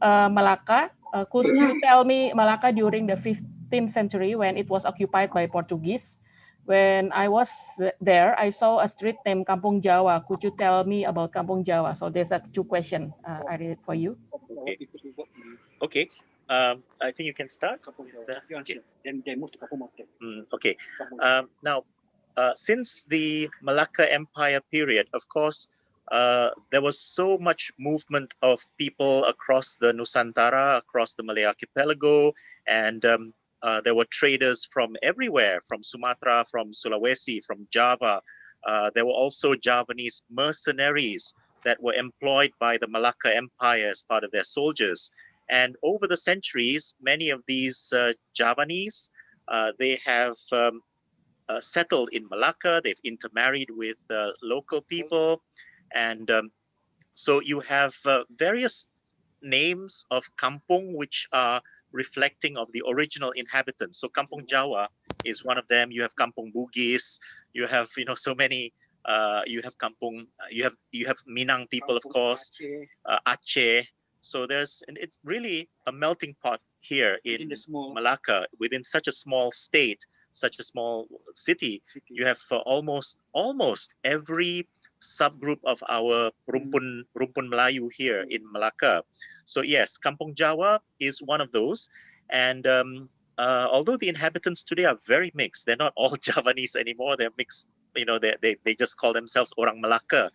Malacca, could you tell me Malacca during the 15th century when it was occupied by Portuguese? When I was there, I saw a street named Kampong Jawa. Could you tell me about Kampong Jawa? So there's two questions. I read it for you. Okay. I think you can start. Then they move to Kampong Blanda. Okay. Now, since the Malacca Empire period, of course, there was so much movement of people across the Nusantara, across the Malay archipelago, and there were traders from everywhere, from Sumatra, from Sulawesi, from Java. There were also Javanese mercenaries that were employed by the Malacca Empire as part of their soldiers. And over the centuries, many of these Javanese, they have settled in Malacca. They've intermarried with local people. And so you have various names of kampung which are reflecting of the original inhabitants. So Kampong Jawa is one of them. You have Kampung Bugis. You have so many. You have Kampung. You have Minang people, of course. Aceh. So it's really a melting pot here in Malacca, within such a small state, such a small city. You have almost every subgroup of our Rumpun Melayu here in Malacca. So yes, Kampong Jawa is one of those. And although the inhabitants today are very mixed, they're not all Javanese anymore. They're mixed. They just call themselves Orang Malacca.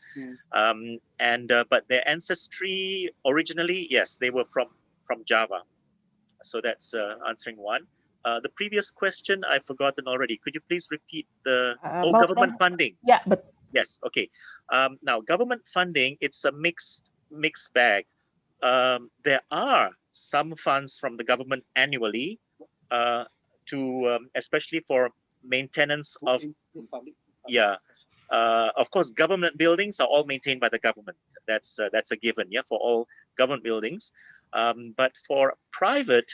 But their ancestry originally, yes, they were from Java. So that's answering one. the previous question I've forgotten already. Could you please repeat the government About funding? Yeah, but Yes. Okay. Now, government funding, it's a mixed bag. There are some funds from the government annually especially for maintenance of of course, government buildings are all maintained by the government. That's a given, yeah, for all government buildings. But for private,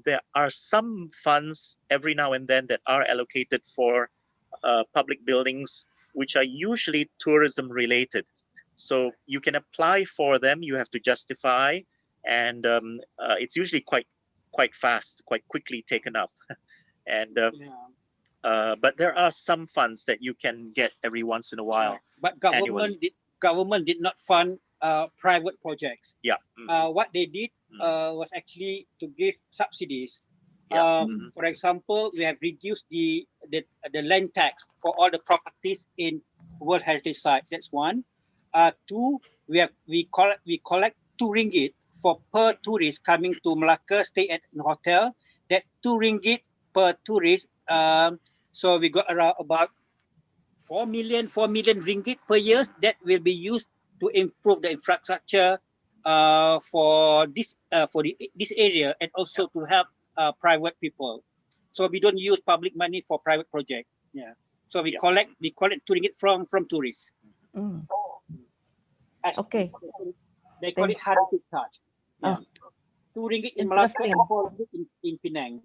there are some funds every now and then that are allocated for public buildings, which are usually tourism related. So you can apply for them. You have to justify, and it's usually quite fast, quite quickly taken up. And but there are some funds that you can get every once in a while. But government did not fund private projects. Yeah. What they did was actually to give subsidies. For example, we have reduced the land tax for all the properties in World Heritage Sites. That's one. Two, we collect RM2 for per tourist coming to Malacca, stay at a hotel. That RM2 per tourist. So we got around about 4 million ringgit per year that will be used to improve the infrastructure for this area, and also to help private people. So we don't use public money for private project. Yeah. So we collect RM2 from tourists. Okay. They call it heritage charge. Yeah. RM2 in Malacca and RM4 in Penang.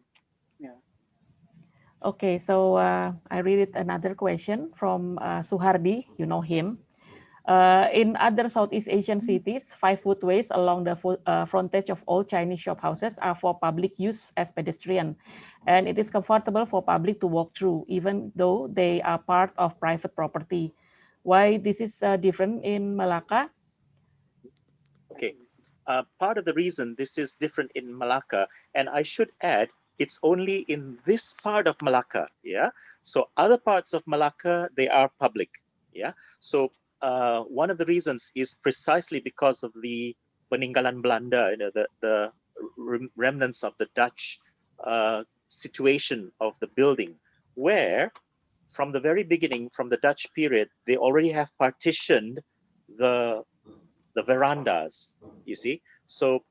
Yeah. Okay, so I read another question from Suhardi. You know him. In other Southeast Asian cities, 5 footways along the frontage of all Chinese shop houses are for public use as pedestrian, and it is comfortable for public to walk through, even though they are part of private property. Why this is different in Malacca? Okay, part of the reason this is different in Malacca, and I should add, it's only in this part of Malacca, yeah? So other parts of Malacca, they are public, yeah? So one of the reasons is precisely because of the peninggalan Belanda, you know, the remnants of the Dutch situation of the building, where from the very beginning, from the Dutch period, they already have partitioned the verandas, you see? So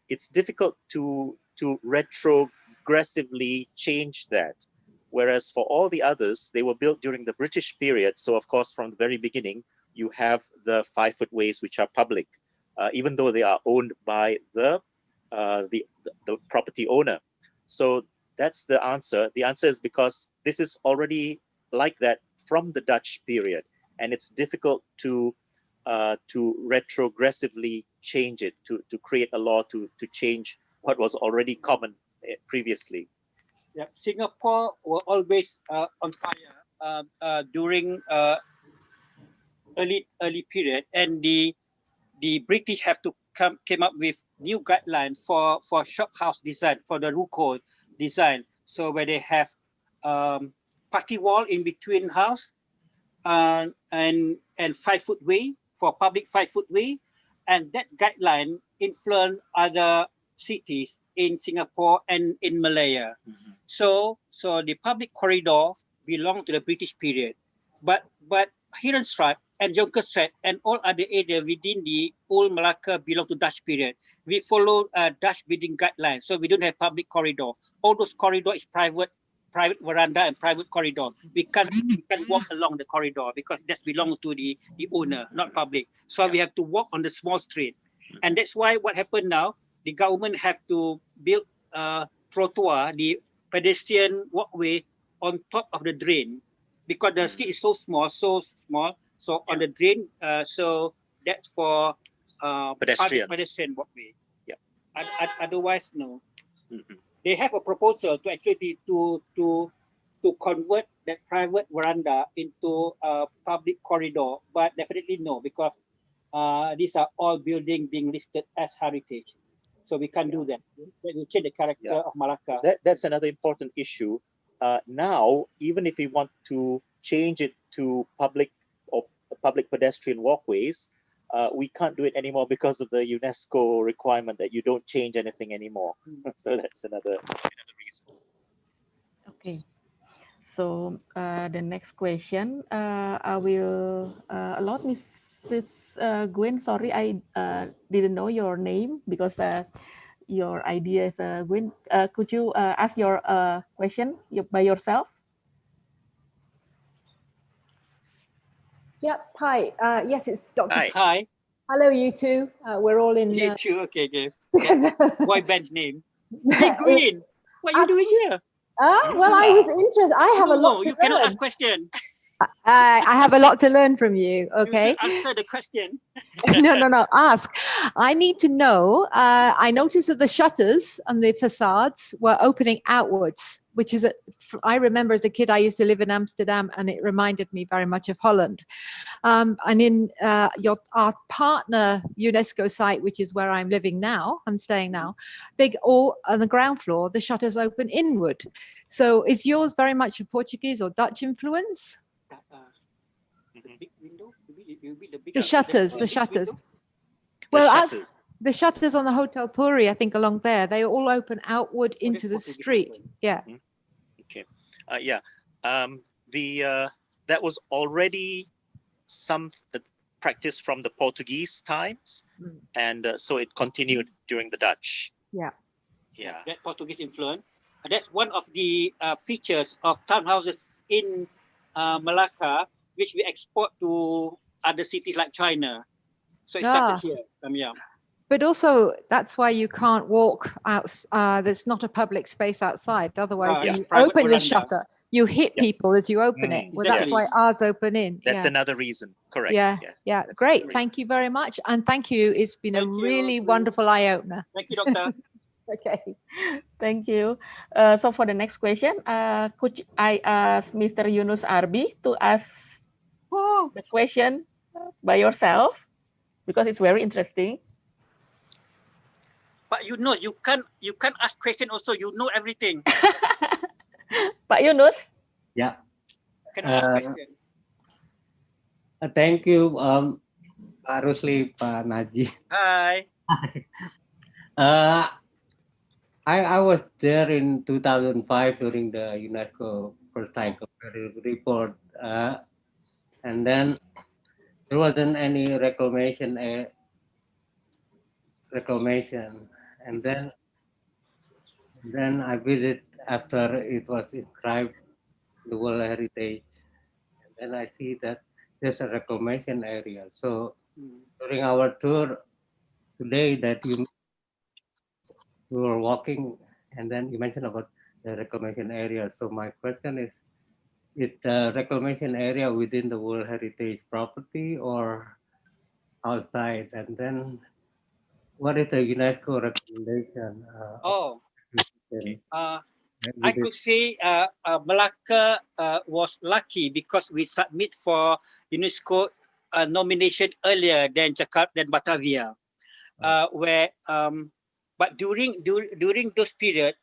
it's difficult to retrogressively change that. Whereas for all the others, they were built during the British period. So of course, from the very beginning, you have the 5 footways, which are public, even though they are owned by the property owner. So that's the answer. The answer is because this is already like that from the Dutch period, and it's difficult to retrogressively change it, to create a law to change what was already common previously. Yeah, Singapore were always on fire during early period, and the British have to came up with new guidelines for shop house design, for the ruko design. So where they have party wall in between house and 5 footway for public 5 footway, and that guideline influenced other cities in Singapore and in Malaya. So the public corridor belonged to the British period, but Heron Stripe and Jonker Street and all other areas within the old Malacca belong to Dutch period. We follow Dutch building guidelines, so we don't have public corridor. All those corridor is private veranda and private corridor. We can't walk along the corridor because that belongs to the owner, not public. So we have to walk on the small street, and that's why what happened now. The government have to build trottoir, the pedestrian walkway on top of the drain, because the street is so small. So on the drain, so that's for pedestrian walkway. Yeah. Otherwise, no. They have a proposal to actually to convert that private veranda into a public corridor, but definitely no, because these are all buildings being listed as heritage. So we can't do that. That will change the character of Malacca. That's another important issue. Now, even if we want to change it to public pedestrian walkways, we can't do it anymore because of the UNESCO requirement that you don't change anything anymore. So that's another reason. Okay. So the next question, I will allow Mrs. Gwen. Sorry, I didn't know your name because your idea is Gwen. Could you ask your question by yourself? Yep. Hi. Yes, it's Dr. Hi. Hi. Hello, you two. We're all in. You too. Okay, okay. Together. Boy band's name. Hey, Green. What are you doing here? Well, I was interested. I have a lot to you cannot learn. ask question. I have a lot to learn from you. Okay. You should answer the question. No. Ask. I need to know. I noticed that the shutters on the facades were opening outwards, which is, I remember as a kid, I used to live in Amsterdam, and it reminded me very much of Holland. And in our partner UNESCO site, which is where I'm living now, I'm staying now, all on the ground floor, the shutters open inward. So is yours very much a Portuguese or Dutch influence? Big window? The shutters. Well, the shutters on the Hotel Puri, I think along there, they all open outward into the street. Yeah. Okay. Yeah. That was already some practice from the Portuguese times, and so it continued during the Dutch. Yeah. Yeah. That Portuguese influence. That's one of the features of townhouses in Malacca, which we export to other cities like China. So it started here. Yeah. But also, that's why you can't walk out. There's not a public space outside. Otherwise, when you open the shutter, you hit people as you open it. Well, that's why ours open in. That's another reason. Correct. Yeah. Yes. Yeah. Great. Thank you very much. And thank you. It's been a really wonderful eye-opener. Thank you, Doctor. Okay. Thank you. So for the next question, could I ask Mr. Yunus Arbi to ask the question by yourself, because it's very interesting. But you know, you can't ask question also. You know everything. Pak Yunus. Yeah. Can ask question. Thank you, Pak Rosli, Pak Najib. Hi. I was there in 2005 during the UNESCO first cycle report, and then there wasn't any reclamation, and then I visit after it was inscribed the World Heritage, and then I see that there's a reclamation area. So during our tour today, that we were walking, and then you mentioned about the reclamation area. So my question is the reclamation area within the World Heritage property or outside? And then what is the UNESCO recommendation? I could say Malacca was lucky because we submit for UNESCO nomination earlier than Jakarta, than Batavia, but during those period,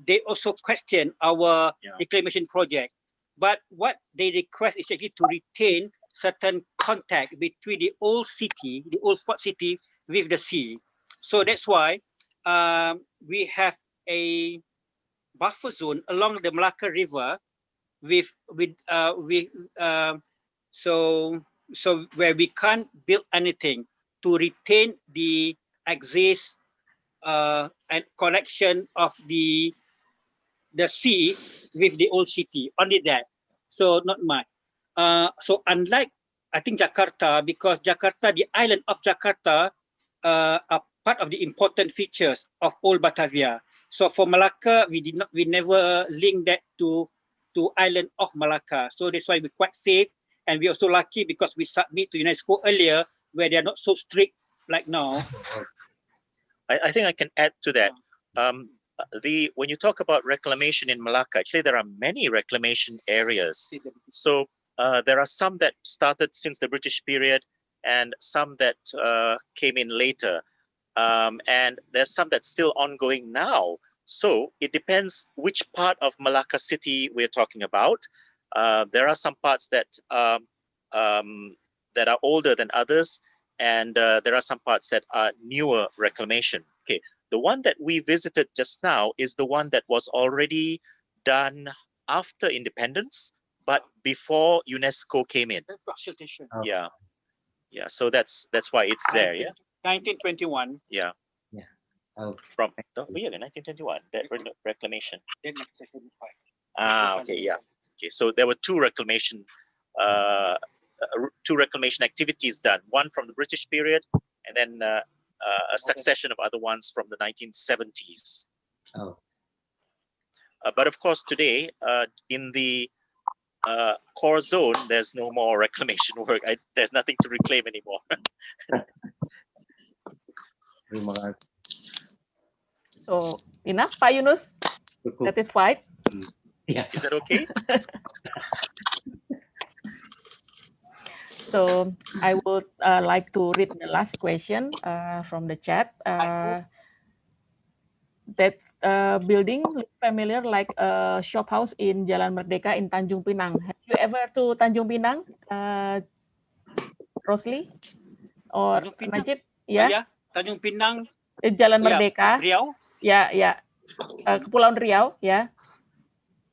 they also question our reclamation project. But what they request is actually to retain certain contact between the old city, the old fort city, with the sea. So that's why we have a buffer zone along the Malacca River so where we can't build anything to retain the access and connection of the sea with the old city. Only that. So not much. So unlike I think Jakarta, because Jakarta, the island of Jakarta, are part of the important features of old Batavia. So for Malacca, we never link that to island of Malacca. So that's why we're quite safe, and we're also lucky because we submit to UNESCO earlier, where they're not so strict like now. I think I can add to that. When you talk about reclamation in Malacca, actually there are many reclamation areas. So there are some that started since the British period, and some that came in later. And there's some that's still ongoing now. So it depends which part of Malacca city we're talking about. There are some parts that are older than others, and there are some parts that are newer reclamation. Okay, the one that we visited just now is the one that was already done after independence, but before UNESCO came in. Consultation. Yeah, yeah. So that's why it's there. Yeah. 1921. Yeah. Yeah. Oh. From 1921. That reclamation. Then 1975. Ah, okay, yeah. Okay, so there were two reclamation activities done. One from the British period, and then a succession of other ones from the 1970s. Oh. But of course, today in the core zone, there's no more reclamation work. There's nothing to reclaim anymore. So enough, Pak Yunus? Satisfied? Yeah. Is that okay? So I would like to read the last question from the chat. That building looks familiar like a shop house in Jalan Merdeka in Tanjung Pinang. Have you ever to Tanjung Pinang, Rosli or Najib? Yeah. Yeah, Tanjung Pinang. Jalan Merdeka. Riau. Ya, ya. Kepulauan Riau, ya.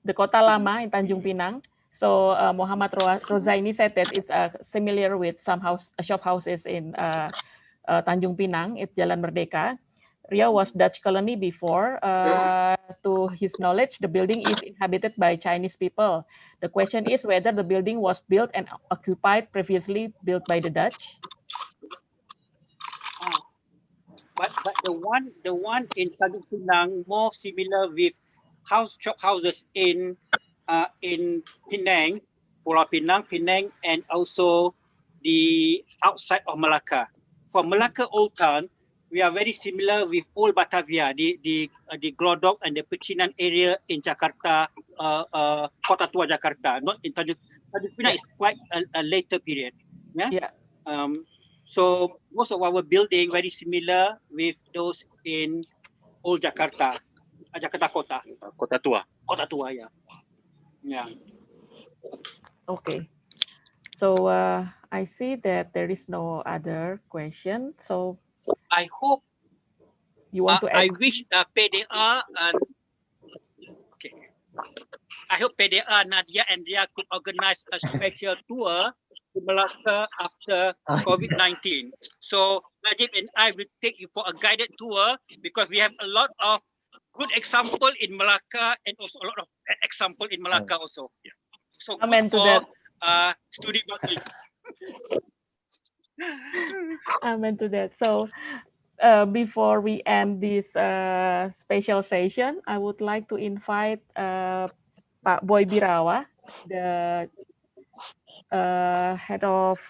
The Kota Lama in Tanjung Pinang. So Muhammad Rozaini said that it's similar with some shop houses in Tanjung Pinang. It's Jalan Merdeka. Riau was Dutch colony before. To his knowledge, the building is inhabited by Chinese people. The question is whether the building was built and occupied previously built by the Dutch. But the one in Tanjung Pinang more similar with shop houses in Penang, Pulau Penang, and also the outside of Malacca. For Malacca Old Town, we are very similar with old Batavia, the Glodok and the Pecinan area in Jakarta, Kota Tua Jakarta. Not in Tanjung Pinang is quite a later period. Yeah. So most of our building very similar with those in old Jakarta, Jakarta Kota. Kota Tua. Kota Tua, yeah. Yeah. Okay. So I see that there is no other question. So I hope you want to add? I wish PDA and okay. I hope PDA, Nadia and Ria could organize a special tour to Malacca after COVID-19. So Najib and I will take you for a guided tour because we have a lot of good example in Malacca and also a lot of bad example in Malacca also. Yeah. So Amen good to for study budget. Amen to that. So before we end this special session, I would like to invite Pak Boy Birawa, the head of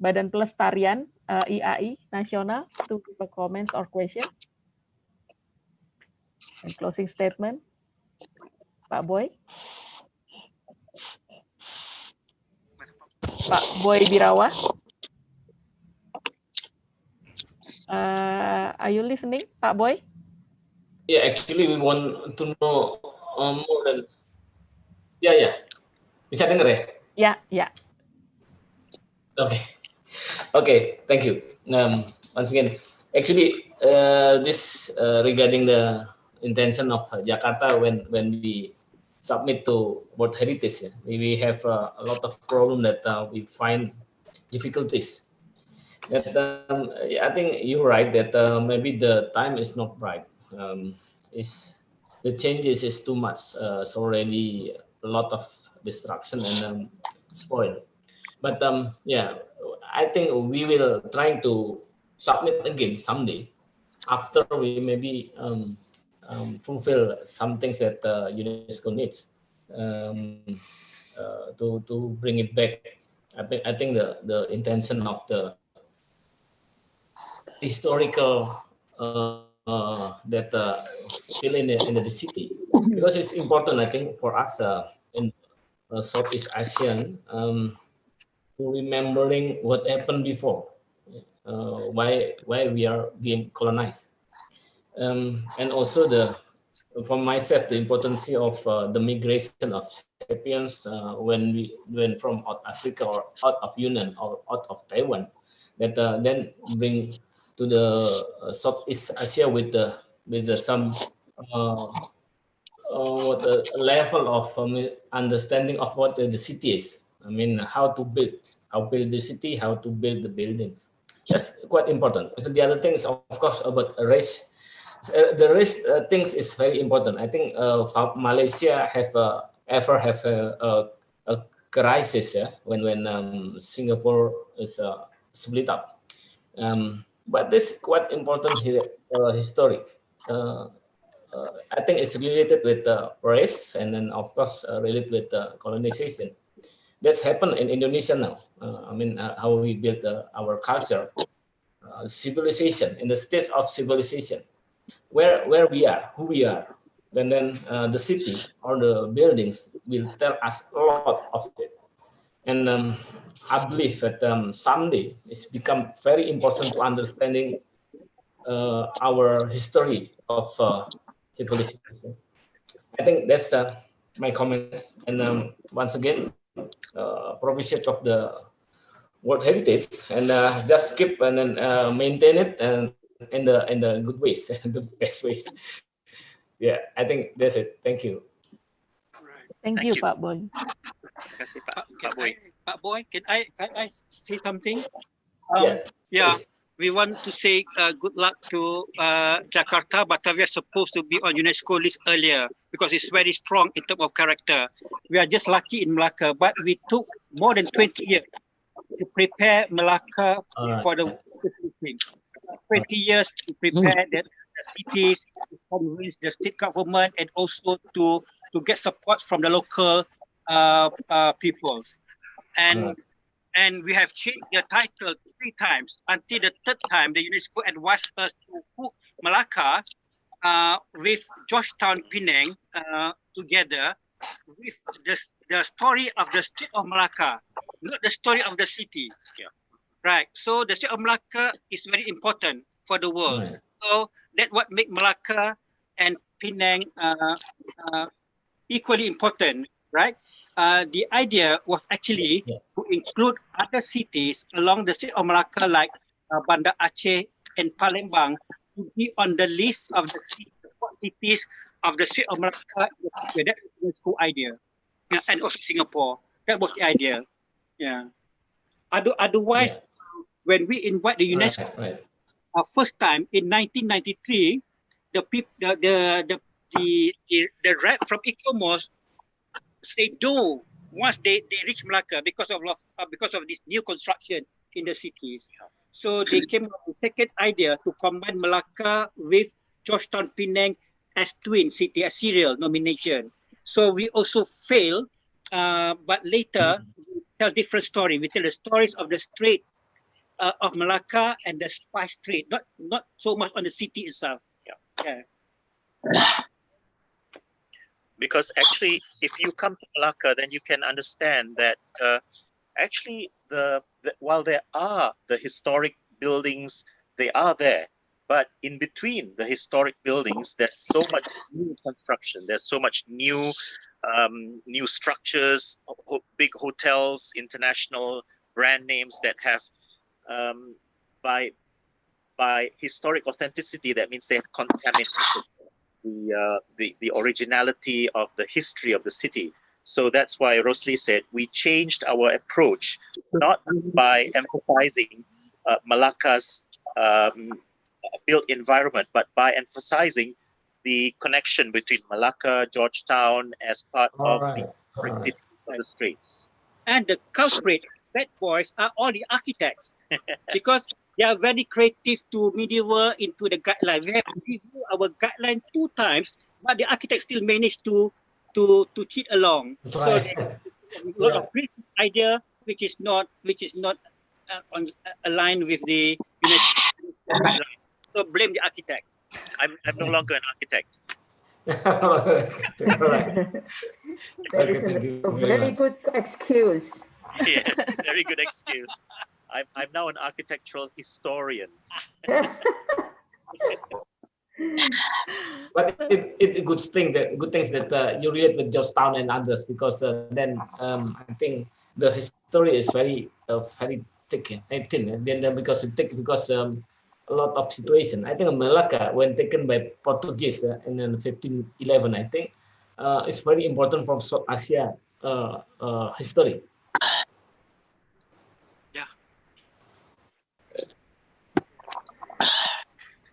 Badan Pelestarian IAI Nasional, to give a comments or question and closing statement. Pak Boy. Pak Boy Birawa. Are you listening, Pak Boy? Yeah, actually we want to know more than. Yeah. Bisa dengar ya? Yeah. Okay. Thank you. Once again, actually, this regarding the intention of Jakarta when we submit to World Heritage, we have a lot of problem that we find difficulties. I think you're right that maybe the time is not right. The changes is too much. It's already a lot of destruction and spoil. But I think we will try to submit again someday after we maybe fulfill some things that UNESCO needs to bring it back. I think the intention of the historical that fill in the city, because it's important, I think, for us in Southeast Asian to remembering what happened before, why we are being colonized, and also for myself the importance of the migration of sapiens when from out Africa or out of Yunnan or out of Taiwan. that then bring to the Southeast Asia with some what level of understanding of what the city is. I mean, how to build the city, how to build the buildings. That's quite important. The other thing is, of course, about race. The race things is very important. I think Malaysia ever have a crisis, when Singapore is split up. But this quite important here, history. I think it's related with race, and then of course related with colonization. That's happened in Indonesia now. I mean, how we built our culture, civilization, in the stage of civilization, where we are, who we are, and then the city or the buildings will tell us a lot of it. And I believe that someday it's become very important to understanding our history of civilization. I think that's my comments. And once again, appreciate of the World Heritage, and just keep and then maintain it and in the good ways, the best ways. Yeah, I think that's it. Thank you. Thank you, Pak Boy. Pak Boy, can I say something? Yeah. We want to say good luck to Jakarta. Batavia is supposed to be on UNESCO list earlier because it's very strong in terms of character. We are just lucky in Malacca, but we took more than 20 years to prepare Malacca for the 20 years to prepare the cities, to convince the state government, and also to get support from the local peoples. And we have changed the title 3 times. Until the 3rd time, the UNESCO advised us to put Malacca with Georgetown, Penang together with the story of the state of Malacca, not the story of the city. Right. So the state of Malacca is very important for the world. So that's what makes Malacca and Penang equally important, right? The idea was actually to include other cities along the state of Malacca, like Banda Aceh and Palembang, to be on the list of the cities of the state of Malacca. That was the idea. And also Singapore. That was the idea. Yeah. Otherwise, when we invite the UNESCO first time in 1993, the rep from ICOMOS say no once they reach Malacca because of this new construction in the cities. So they came up with the second idea to combine Malacca with Georgetown, Penang as twin city, as serial nomination. So we also failed, but later we tell different story. We tell the stories of the strait of Malacca and the Spice Strait, not so much on the city itself. Yeah. Because actually, if you come to Malacca, then you can understand that actually, while there are the historic buildings, they are there. But in between the historic buildings, there's so much new construction. There's so much new structures, big hotels, international brand names that have, by historic authenticity, that means they have contaminated the originality of the history of the city. So that's why Rosli said we changed our approach, not by emphasizing Malacca's built environment, but by emphasizing the connection between Malacca, Georgetown as part of the city of the straits. And the culprit, bad boys, are all the architects because they are very creative to medieval into the guideline. We have reviewed our guideline 2 times, but the architects still managed to cheat along. So they have a lot of creative idea which is not aligned with the UNESCO guideline. So blame the architects. I'm no longer an architect. That is a very good excuse. Yes, very good excuse. I'm now an architectural historian. But it's a good thing that you relate with Georgetown and others, because then I think the history is very taken 18. Then because a lot of situation. I think Malacca, when taken by Portuguese in 1511, I think it's very important for South Asia history. Yeah.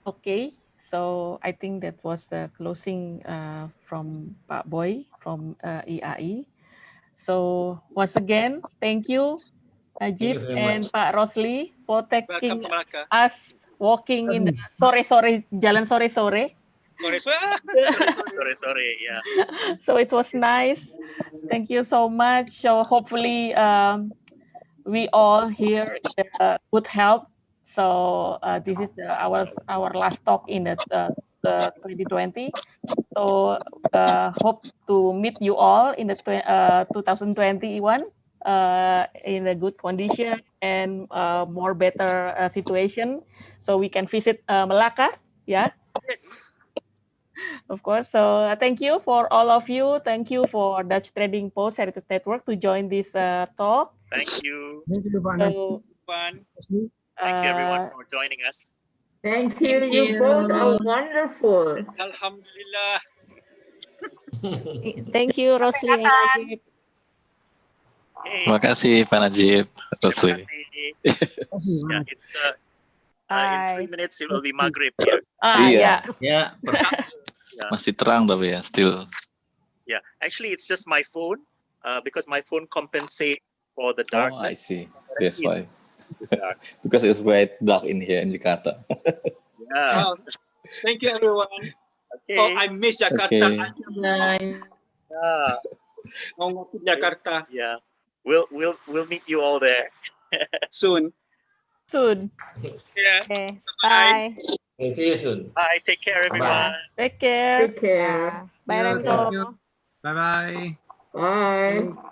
Okay, so I think that was the closing from Pak Boy from IAI. So once again, thank you, Najib very and much. Pak Rosli for Welcome taking to Malacca. us walking in the jalan sore-sore. Sorry, yeah. So it was nice. Thank you so much. So hopefully we all here good health. So this is our last talk in the 2020. So hope to meet you all in the 2021 in a good condition and more better situation, so we can visit Malacca. Yeah. Yes. Of course. So thank you for all of you. Thank you for Dutch Trading Post Heritage Network to join this talk. Thank you. So, Thank you everyone for joining us. Thank you. You both are wonderful. Alhamdulillah. Thank you, Rosli and Najib. Terima kasih Pak Najib, Rosli. Yeah, it's in 3 minutes it will be Maghrib here. Yeah. Yeah. Masih terang tapi ya, still. Yeah, actually it's just my phone because my phone compensates for the Oh, darkness. I see. That's It's why. dark. Because it's bright dark in here in Jakarta. Yeah. Thank you, everyone. Okay. Oh, I miss Jakarta. Okay. Yeah. Jakarta. Yeah. We'll meet you all there soon. Yeah. Okay. Bye. See you soon. Bye. Take care, everyone. Take care. Take care. Bye, Thank Remco. you. Bye-bye. Bye.